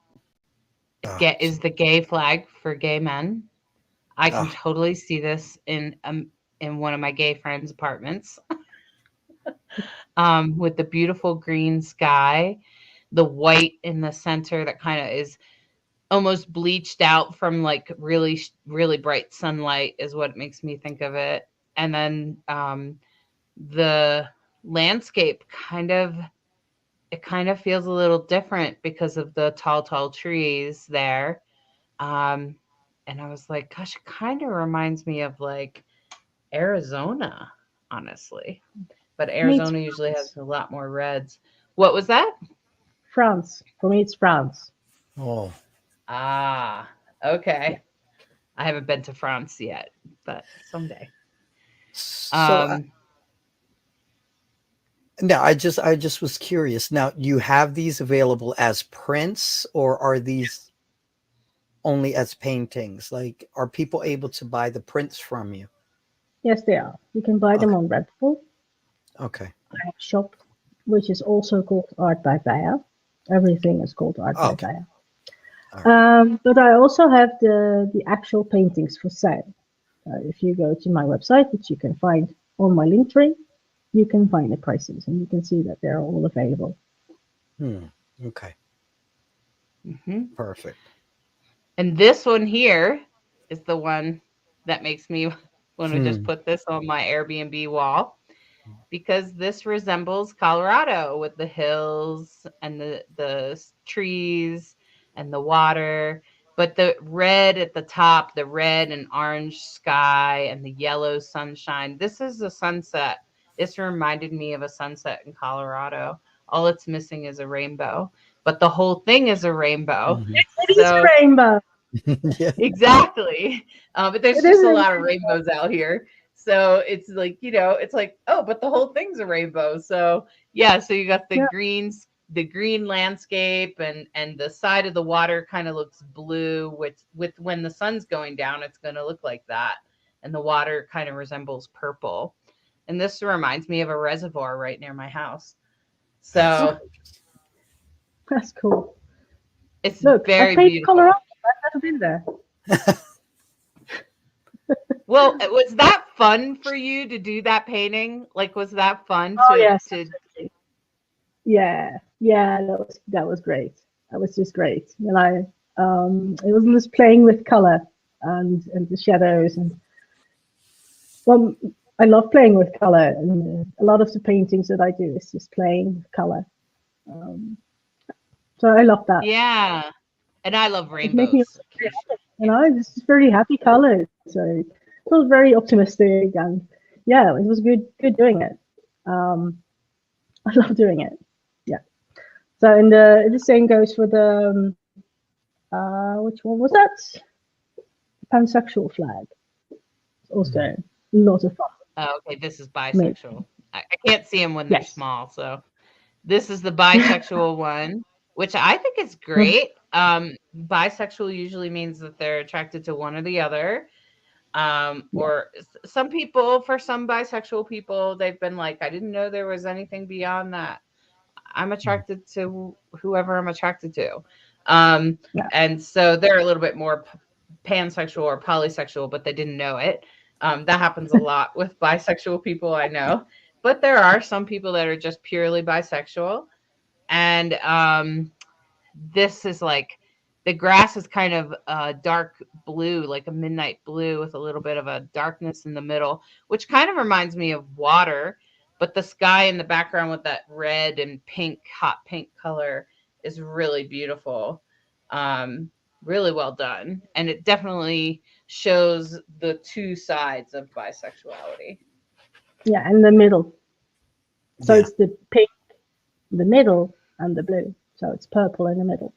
Oh, is the gay flag for gay men. I can oh, totally see this in one of my gay friends' apartments. with the beautiful green sky, the white in the center that kind of is almost bleached out from like really really bright sunlight is what makes me think of it. And then the landscape kind of feels a little different because of the tall trees there. um and I was like, gosh, it kind of reminds me of like Arizona, honestly. But Me, it's Arizona usually has a lot more reds. What was that? France. For me, it's France. Oh, Ah, Yeah. okay. I haven't been to France yet, but someday. so Um, now I just was curious. Now, you have these available as prints, or are these only as paintings? Like, are people able to buy the prints from you? Yes, they are. You can buy them Okay. on Redbubble. Okay. I have a shop, which is also called Art by Veya. Everything is called Art by Okay. Veya. All right. But I also have the actual paintings for sale. If you go to my website, which you can find on my link tree, you can find the prices and you can see that they're all available. Okay. mhm. Perfect. And this one here is the one that makes me want to just Hmm. put this on my Airbnb wall, because this resembles Colorado with the hills and the trees and the water, but the red at the top, the red and orange sky and the yellow sunshine. This is a sunset. This reminded me of a sunset in Colorado. All it's missing is a rainbow, but the whole thing is a rainbow. Mhm. It is So a rainbow. Yeah. exactly. But there's It is just a a lot of rainbows out here. So it's like, it's like, oh, but the whole thing's a rainbow. So yeah, so you got yeah, the green landscape, and the side of the water kind of looks blue, with when the sun's going down, it's going to look like that. And the water kind of resembles purple. And this reminds me of a reservoir right near my house. That's So that's cool. it's Look, I've very painted Colorado. beautiful. I've never been there. Well, was that fun for you to do that painting? Like, was that fun Oh to yes, to absolutely. Yeah, yeah, that was great. That was just great. It was just playing with color and the shadows and well, I love playing with color and a lot of the paintings that I do is just playing with color. Um, so I love that. Yeah. And I love It made me rainbows. very Keisha. happy. It's just very happy colors. So it was very optimistic and yeah, it was good doing it. Um, I love doing it. Yeah. So and the same goes for the which one was that? Pansexual flag. It's also Mhm. a lot of fun. Oh, okay, this is Made. bisexual. I can't see them when they're Yes. small, so this is the bisexual one, which I think is Mhm. great. Bisexual usually means that they're attracted to one or the other. Yeah. Or some people, for some bisexual people, they've been like, I didn't know there was anything beyond that. I'm attracted to whoever I'm attracted to. Um, Yeah. and so they're a little bit more pansexual or polysexual, but they didn't know it. That happens a lot with bisexual people, I know. But there are some people that are just purely bisexual. And this is like the grass is kind of dark blue, like a midnight blue with a little bit of a darkness in the middle, which kind of reminds me of water. But the sky in the background with that red and pink, hot pink color is really beautiful. Um, really well done. And it definitely shows the two sides of bisexuality. Yeah. And the middle. So Yeah. it's the pink, the middle, and the blue. So it's purple in the middle.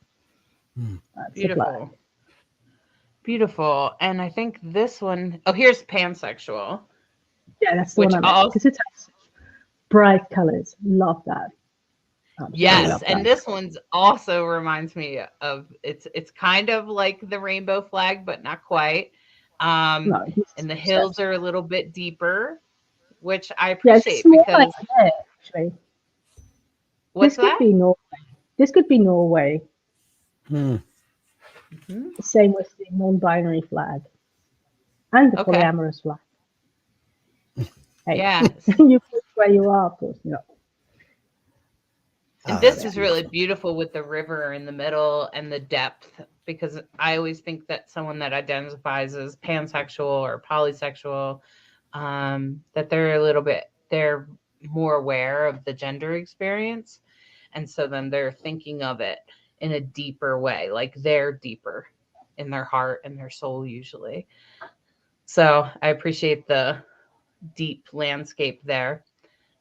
Mm. That's the flag. Beautiful. Beautiful. And I think this one, oh, here's pansexual, Yeah, that's the one which I meant also, because it has bright colors. Love that. Absolutely yes, love and that. this one's also reminds me of it's kind of like the rainbow flag, but not quite. No, And the it's steps. hills are a little bit deeper, which I Yeah, it's appreciate more like because there, actually. what's This could that? be Norway. This could be Norway. Hmm. Hmm. Same with the non-binary flag and the Okay. polyamorous flag. Hey, Yeah. you where you are, of course. And Oh, this that's is really beautiful. beautiful with the river in the middle and the depth, because I always think that someone that identifies as pansexual or polysexual, that they're more aware of the gender experience. And so then they're thinking of it in a deeper way, like they're deeper in their heart and their soul usually. So I appreciate the deep landscape there.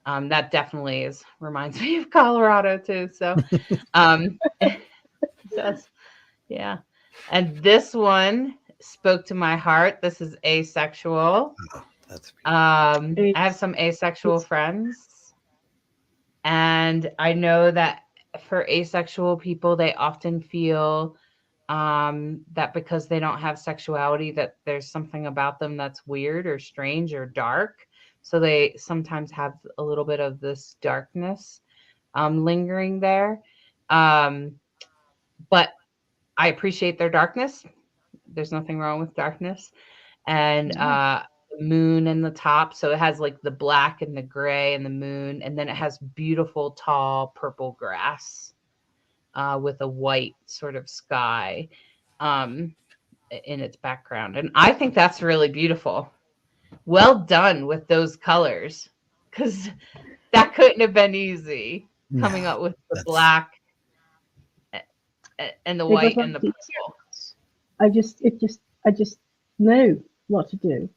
That definitely reminds me of Colorado too. So it does. Yeah. And this one spoke to my heart. This is asexual. Oh, that's beautiful. I have some asexual It's friends, and I know that for asexual people, they often feel that because they don't have sexuality, that there's something about them that's weird or strange or dark. So they sometimes have a little bit of this darkness lingering there. Um, but I appreciate their darkness. There's nothing wrong with darkness. And yeah. the moon in the top. So it has like the black and the gray and the moon. And then it has beautiful, tall purple grass with a white sort of sky um, in its background. And I think that's really beautiful. Well done with those colors, because that couldn't have been easy coming No, up with the that's black and the It was white one and of the the easier purple. ones. I just know what to do.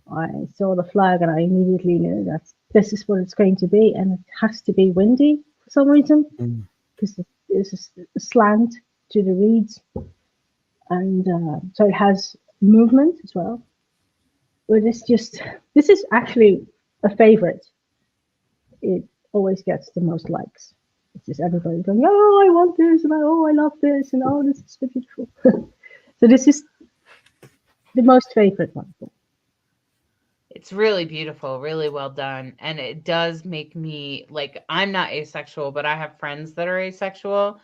I saw the flag and I immediately knew that this is what it's going to be, and it has to be windy for some reason mm, because there's a slant to the reeds, and so it has movement as well. But this is actually a favorite. It always gets the most likes. It's just everybody going, oh, I want this, and oh, I love this, and oh, this is so beautiful. So this is the most favorite one. It's really beautiful, really well done. And it does make me like, I'm not asexual, but I have friends that are asexual.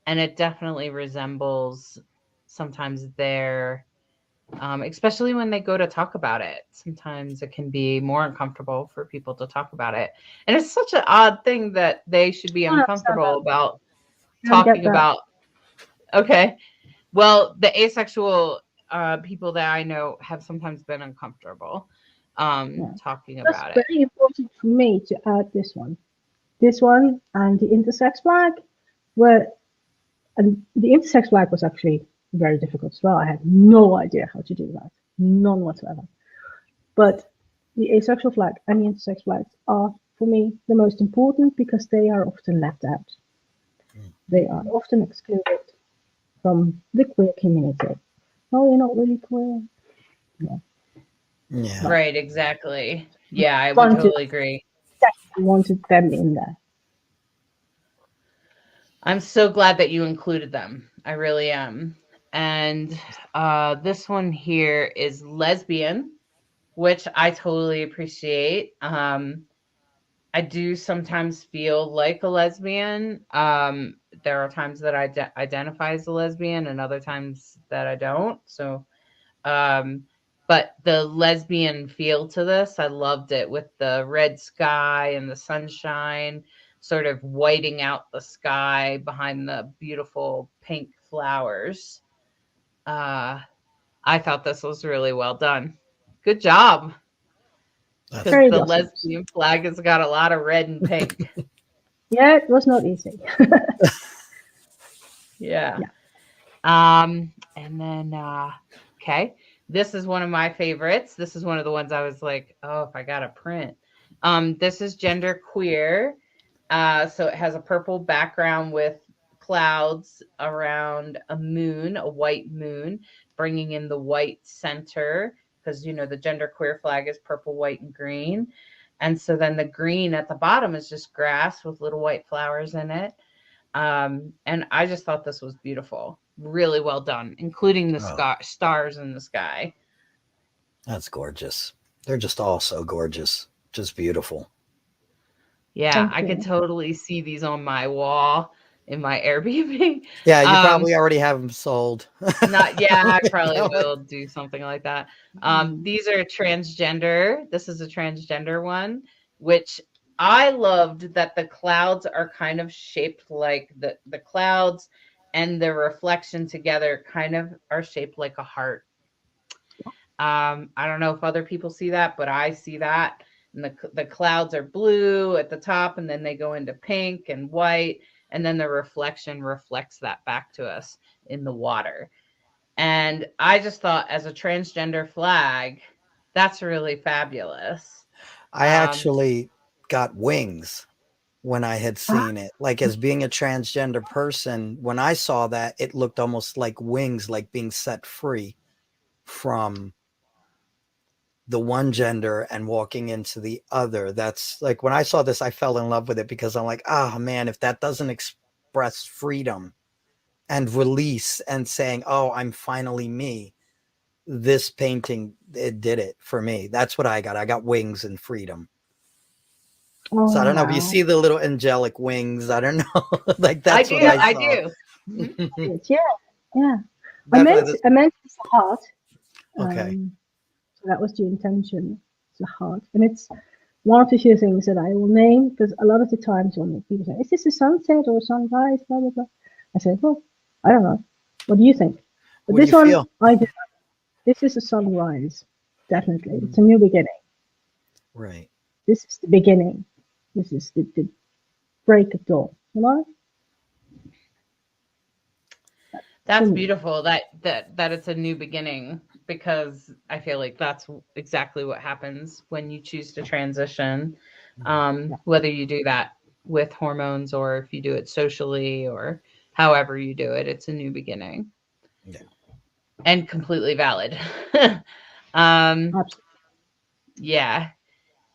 And it definitely resembles sometimes their, especially when they go to talk about it. Sometimes it can be more uncomfortable for people to talk about it. And it's such an odd thing that they should be I don't understand uncomfortable that. about I don't get talking that. about. Okay. Well, the asexual people that I know have sometimes been uncomfortable Yeah. talking That's about it. very important for me to add this one. This one and the intersex flag were, and the intersex flag was actually very difficult as well. I had no idea how to do that, none whatsoever. But the asexual flag and the intersex flags are, for me, the most important because they are often left out. They are often excluded from the queer community. Oh, you're not really queer. Yeah. yeah. Right, exactly. Yeah, I would Wanted, totally agree. definitely wanted them in there. I'm so glad that you included them. I really am. And this one here is lesbian, which I totally appreciate. I do sometimes feel like a lesbian. There are times that I identify as a lesbian and other times that I don't. So, um, but the lesbian feel to this, I loved it with the red sky and the sunshine sort of whiting out the sky behind the beautiful pink flowers. Uh, I thought this was really well done. Good job, That's because Very the blossoms. lesbian flag has got a lot of red and pink. Yeah, it was not easy. Yeah. Yeah. And then okay, this is one of my favorites. This is one of the ones I was like, oh, if I got a print. This is gender queer. So it has a purple background with clouds around a moon, a white moon, bringing in the white center because the gender queer flag is purple, white, and green. And so then the green at the bottom is just grass with little white flowers in it. And I just thought this was beautiful, really well done, including the oh, stars in the sky. that's gorgeous. They're just all so gorgeous, just beautiful. Yeah, Thank I could you. totally see these on my wall in my Airbnb. Yeah, you um probably already have them sold. Not, yeah, I probably You know? will do something like that. These are transgender. This is a transgender one, which I loved that the clouds are kind of shaped like the clouds and the reflection together kind of are shaped like a heart. I don't know if other people see that, but I see that. And the clouds are blue at the top, and then they go into pink and white, and then the reflection reflects that back to us in the water. And I just thought, as a transgender flag, that's really fabulous. I Um, actually got wings when I had Ah, seen it. Like, as being a transgender person, when I saw that, it looked almost like wings, like being set free from the one gender and walking into the other. That's like, when I saw this, I fell in love with it, because I'm like, oh man, if that doesn't express freedom and release and saying, oh, I'm finally me, this painting, it did it for me. That's what I got. I got wings and freedom. So oh I don't know if you wow. see the little angelic wings. I don't know. Like, I that's do, what I I saw. do. Mhm. Yeah, yeah. Definitely this. I meant it's a heart. Okay. So that was the intention. It's a heart, and it's one of the few things that I will name, because a lot of the times when people say, "Is this a sunset or a sunrise?" Blah blah blah. I say, "Well, I don't know. What do you think?" But What do this you one, feel? I do. This is a sunrise. Definitely, Mhm. it's a new beginning. Right. This is the beginning. This is the break of dawn. You know, for That's me. beautiful that it's a new beginning, because I feel like that's exactly what happens when you choose to transition. Yeah. Whether you do that with hormones or if you do it socially or however you do it, it's a new beginning Yeah. and completely valid. um, Absolutely. yeah.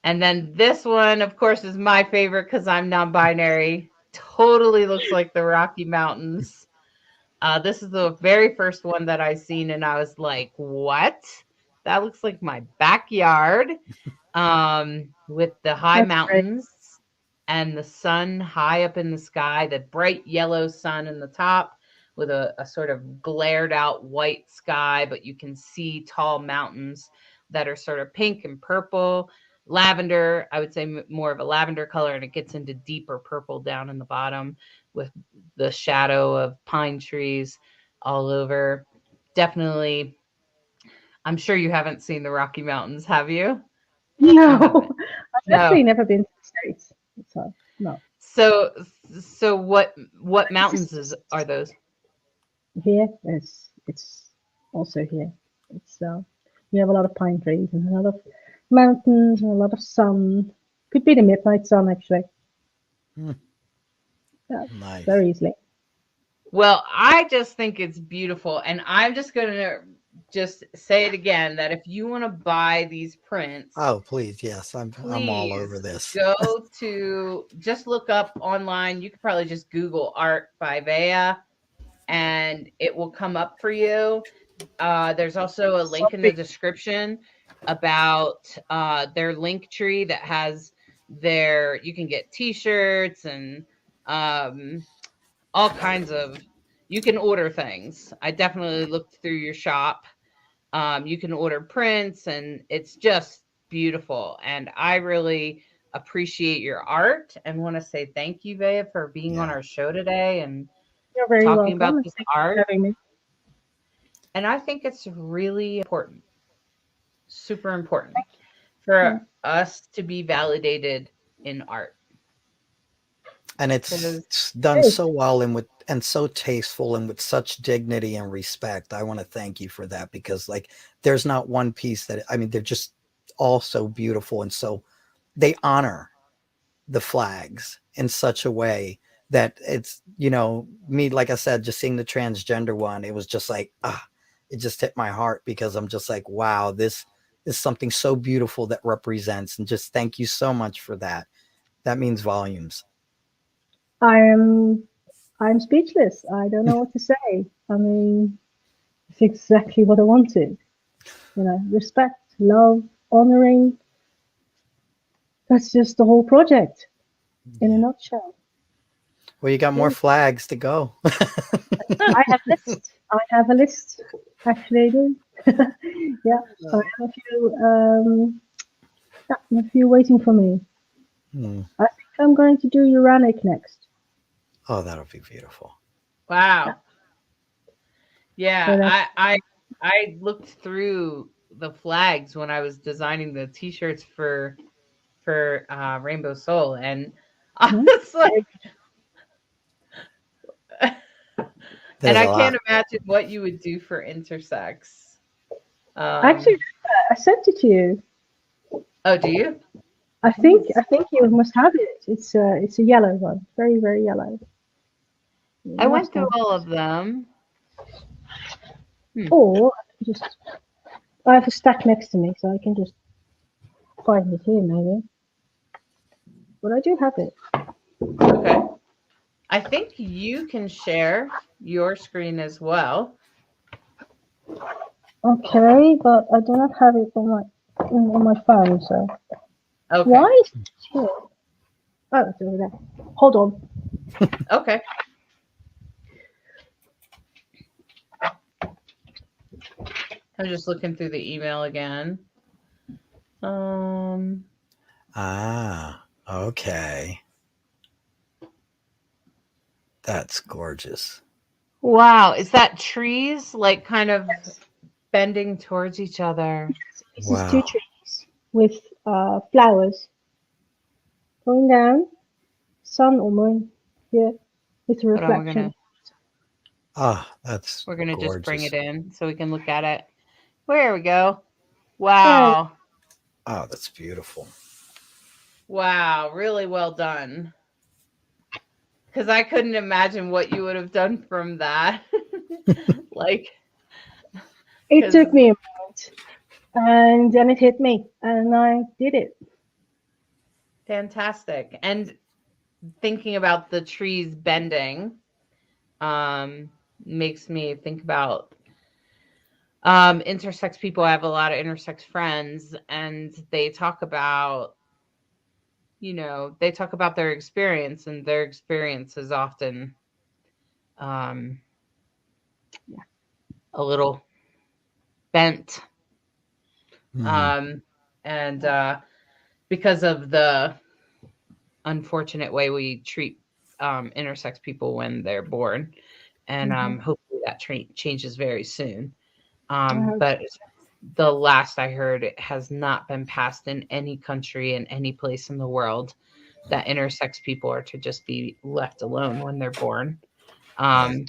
And then this one, of course, is my favorite because I'm non-binary. Totally looks like the Rocky Mountains. This is the very first one that I seen, and I was like, "What? That looks like my backyard." With the high That's great. mountains and the sun high up in the sky, the bright yellow sun in the top, with a sort of glared out white sky, but you can see tall mountains that are sort of pink and purple, lavender. I would say more of a lavender color, and it gets into deeper purple down in the bottom with the shadow of pine trees all over. Definitely, I'm sure you haven't seen the Rocky Mountains, have you? You No, haven't. I've No. actually never been to the States. So no. So so what This mountains is are those? here. It's also here. It's we have a lot of pine trees and a lot of mountains and a lot of sun. Could be the midnight sun actually. Hmm. Yeah, Nice. very easily. Well, I just think it's beautiful, and I'm just going to just say it again, that if you want to buy these prints, Oh, please. Yes. I'm all over please this. go to, just look up online. You could probably just Google art by Veya and it will come up for you. There's also a link in the Something. description about their link tree that has their, you can get t-shirts and um, all kinds of, you can order things. I definitely looked through your shop. You can order prints, and it's just beautiful. And I really appreciate your art and want to say thank you, Vea, for being on Yeah. our show today and You're very talking welcome, about and this thank you for art. having me. And I think it's really important, super important for Yeah. us to be validated in art. And Because it's done Hey, so well, and with and so tasteful and with such dignity and respect. I want to thank you for that, because like, there's not one piece that, I mean, they're just all so beautiful, and so they honor the flags in such a way that it's, me, like I said, just seeing the transgender one, it was just like, it just hit my heart, because I'm just like, wow, this is something so beautiful that represents, and just thank you so much for that. That means volumes. I am I'm speechless. I don't know what to say. I mean, it's exactly what I wanted. Respect, love, honoring. That's just the whole project in a Yeah. nutshell. Well, you got more Yeah. flags to go. I have list. I have a list. Actually, I do. Yeah, I have a few. Yeah, a few waiting for me. I think I'm going to do Uranic next. Oh, that'll be beautiful. Wow. So Yeah, that's I looked through the flags when I was designing the t-shirts for Rainbow Soul, and I mhm. was like, and There's I a can't lot. imagine what you would do for intersex. Actually, Um, I sent it to you. oh, do you? Let me I see. think you must have it. It's a yellow one, very very yellow. I You went must through have all it. of them. Hmm. Or just I have a stack next to me, so I can just find it here maybe. But I do have it. Okay. I think you can share your screen as well. Okay, but I do not have it on my phone. So Okay. why is it here? Oh, it's over there. Hold on. Okay. I'm just looking through the email again. Um, Ah, okay. That's gorgeous. wow, is that trees like kind of bending towards each other? This is two Wow. trees with flowers going down, sun or moon here with a Hold on, reflection. Ah, that's we're gonna just bring it gorgeous. in so we can look at it. There we go. There. Wow. Oh, that's beautiful. Wow, really well done. Because I couldn't imagine what you would have done from that. Like, It because took me a moment, and then it hit me, and I did it. fantastic. And thinking about the trees bending um, makes me think about intersex people. I have a lot of intersex friends, and they talk about, they talk about their experience, and their experience is often um, a little bent. Hmm. Um, and because of the unfortunate way we treat intersex people when they're born. And Hmm. hopefully that changes very soon. I hope But the last I heard, it has not been passed in any country in any place in the world that intersex people are to just be left alone when they're born. Yeah. Um,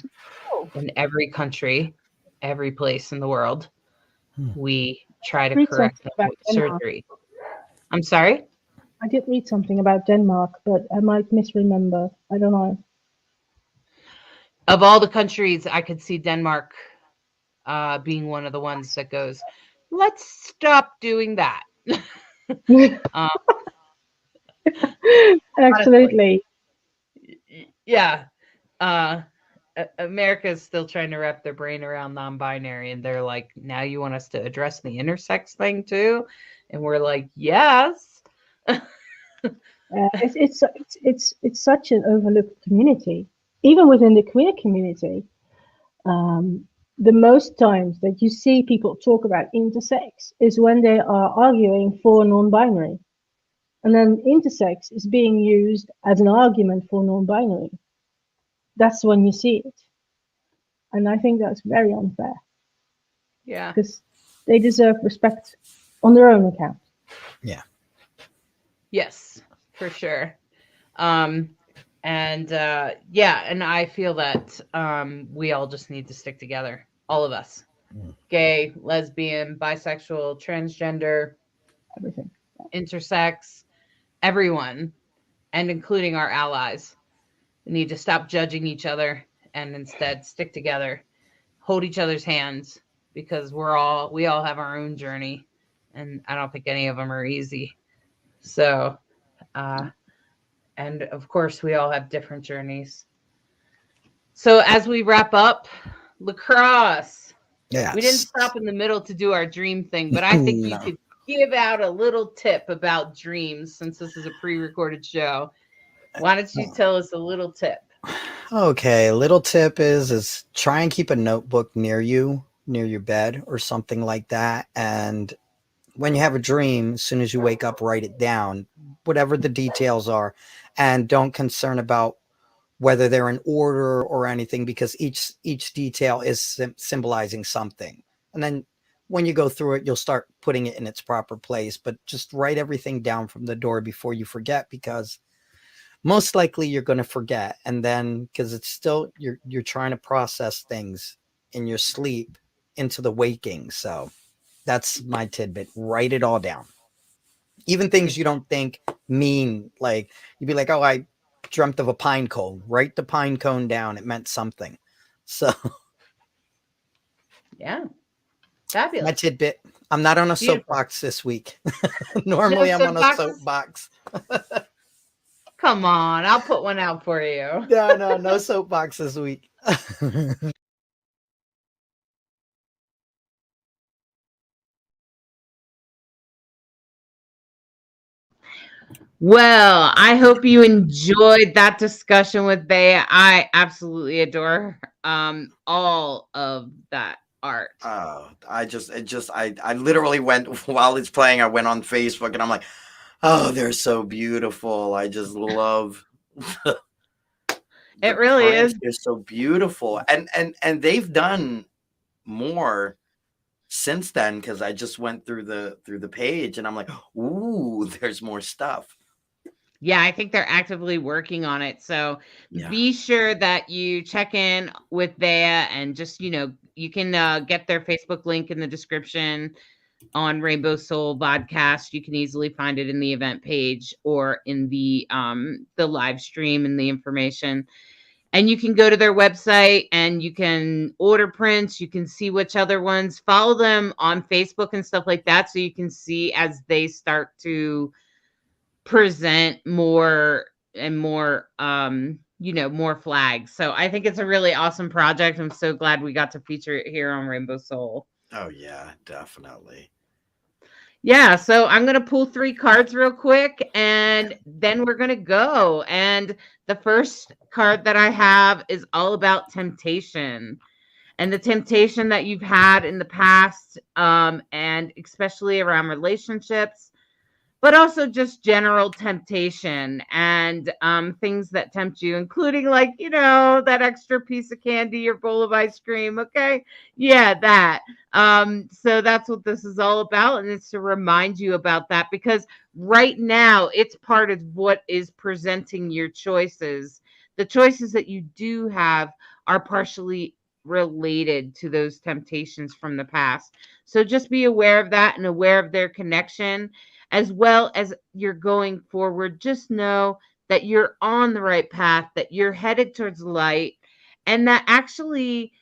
so. in every country, every place in the world, Hmm. we try to Read correct something them about with Denmark. surgery. I'm sorry? I did read something about Denmark, but I might misremember. I don't know. Of all the countries, I could see Denmark being one of the ones that goes, let's stop doing that. um, honestly, Absolutely. yeah. Uh, America is still trying to wrap their brain around non-binary, and they're like, now you want us to address the intersex thing too? And we're like, yes. It's such an overlooked community, even within the queer community. Um, the most times that you see people talk about intersex is when they are arguing for non-binary, and then intersex is being used as an argument for non-binary. That's when you see it, and I think that's very unfair Yeah. because they deserve respect on their own account. Yeah. Yes, for sure. Um, and yeah, and I feel that we all just need to stick together, all of us, Hmm. gay, lesbian, bisexual, transgender, Everything. intersex, everyone, and including our allies. We need to stop judging each other and instead stick together, hold each other's hands, because we all have our own journey, and I don't think any of them are easy. So, uh, and of course, we all have different journeys. So, as we wrap up, lacrosse. We didn't Yes. stop in the middle to do our dream thing, but I think you No. could give out a little tip about dreams since this is a pre-recorded show. Why don't you tell us a little tip? Okay, little tip is try and keep a notebook near you, near your bed or something like that, and when you have a dream, as soon as you wake up, write it down, whatever the details are, and don't concern about whether they're in order or anything, because each detail is symbolizing something. And then when you go through it, you'll start putting it in its proper place. But just write everything down from the door before you forget, because most likely you're going to forget. And then because it's still you're trying to process things in your sleep into the waking. So that's my tidbit. Write it all down. Even things you don't think mean, like you'd be like, oh, I dreamt of a pine cone. Write the pine cone down. It meant something. So Yeah. my Fabulous. tidbit. I'm not on a Beautiful. soapbox this week. Normally I'm on a soapboxes? soapbox. Come on, I'll put one out for you. No soapbox this week. Well, I hope you enjoyed that discussion with Bea. I absolutely adore all of that art. I literally went while it's playing. I went on Facebook and I'm like, oh, they're so beautiful. I just love the It really prints. is. They're so beautiful, and they've done more since then, because I just went through the page and I'm like, ooh, there's more stuff. Yeah, I think they're actively working on it. So Yeah. be sure that you check in with Bea and just, you can get their Facebook link in the description on Rainbow Soul Podcast. You can easily find it in the event page or in the live stream and the information. And you can go to their website and you can order prints. You can see which other ones. Follow them on Facebook and stuff like that, so you can see as they start to present more and more more flags. So I think it's a really awesome project. I'm so glad we got to feature it here on Rainbow Soul. Oh yeah, definitely. Yeah, so I'm going to pull 3 cards real quick and then we're going to go. And the first card that I have is all about temptation and the temptation that you've had in the past, and especially around relationships, but also just general temptation and things that tempt you, including that extra piece of candy or bowl of ice cream. Okay. Yeah, that. So that's what this is all about. And it's to remind you about that, because right now it's part of what is presenting your choices. The choices that you do have are partially related to those temptations from the past. So just be aware of that and aware of their connection. As well as you're going forward, just know that you're on the right path, that you're headed towards light, and that actually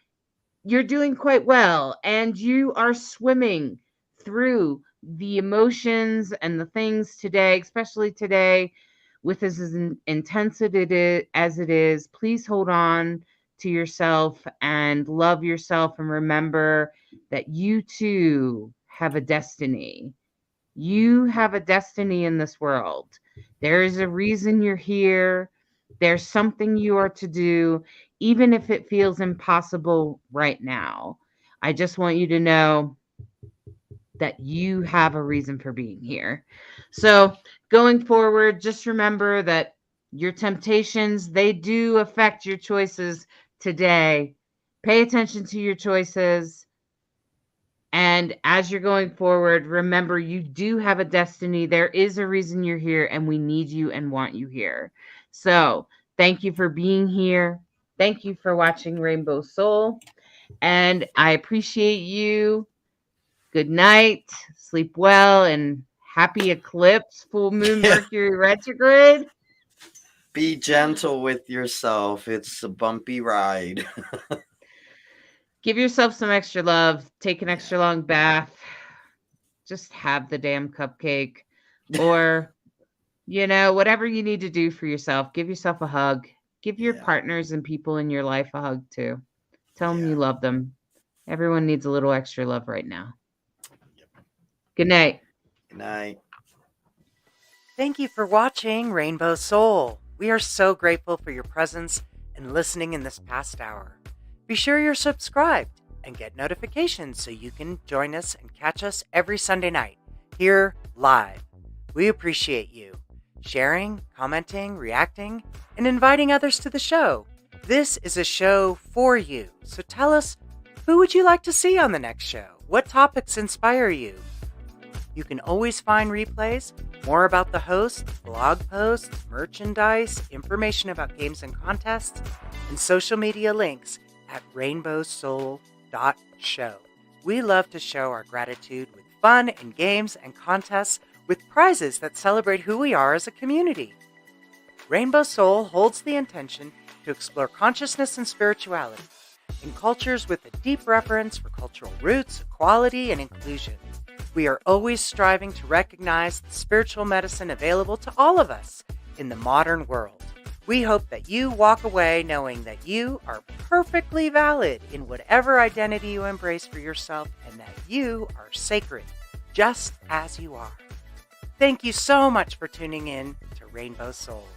you're doing quite well and you are swimming through the emotions and the things today, especially today, with as intense as it is. Please hold on to yourself and love yourself, and remember that you too have a destiny. You have a destiny in this world. There is a reason you're here. There's something you are to do, even if it feels impossible right now. I just want you to know that you have a reason for being here. So, going forward, just remember that your temptations, they do affect your choices today. Pay attention to your choices. And as you're going forward, remember you do have a destiny. There is a reason you're here, and we need you and want you here. So, thank you for being here. Thank you for watching Rainbow Soul. And I appreciate you. Good night. Sleep well, and happy eclipse, full moon, Yeah. Mercury retrograde. Be gentle with yourself. It's a bumpy ride. Give yourself some extra love. Take an extra long bath. Just have the damn cupcake. Or whatever you need to do for yourself. Give yourself a hug. Give your Yeah. partners and people in your life a hug too. Tell them Yeah. you love them. Everyone needs a little extra love right now. Yep. Good night. Good night. Thank you for watching Rainbow Soul. We are so grateful for your presence and listening in this past hour. Be sure you're subscribed and get notifications so you can join us and catch us every Sunday night. here live. We appreciate you sharing, commenting, reacting, and inviting others to the show. This is a show for you, so tell us, who would you like to see on the next show? What topics inspire you? You can always find replays, more about the host, blog posts, merchandise, information about games and contests, and social media links at rainbowsoul.show. We love to show our gratitude with fun and games and contests with prizes that celebrate who we are as a community. Rainbow Soul holds the intention to explore consciousness and spirituality in cultures with a deep reverence for cultural roots, equality, and inclusion. We are always striving to recognize the spiritual medicine available to all of us in the modern world. We hope that you walk away knowing that you are perfectly valid in whatever identity you embrace for yourself and that you are sacred, just as you are. Thank you so much for tuning in to Rainbow Soul.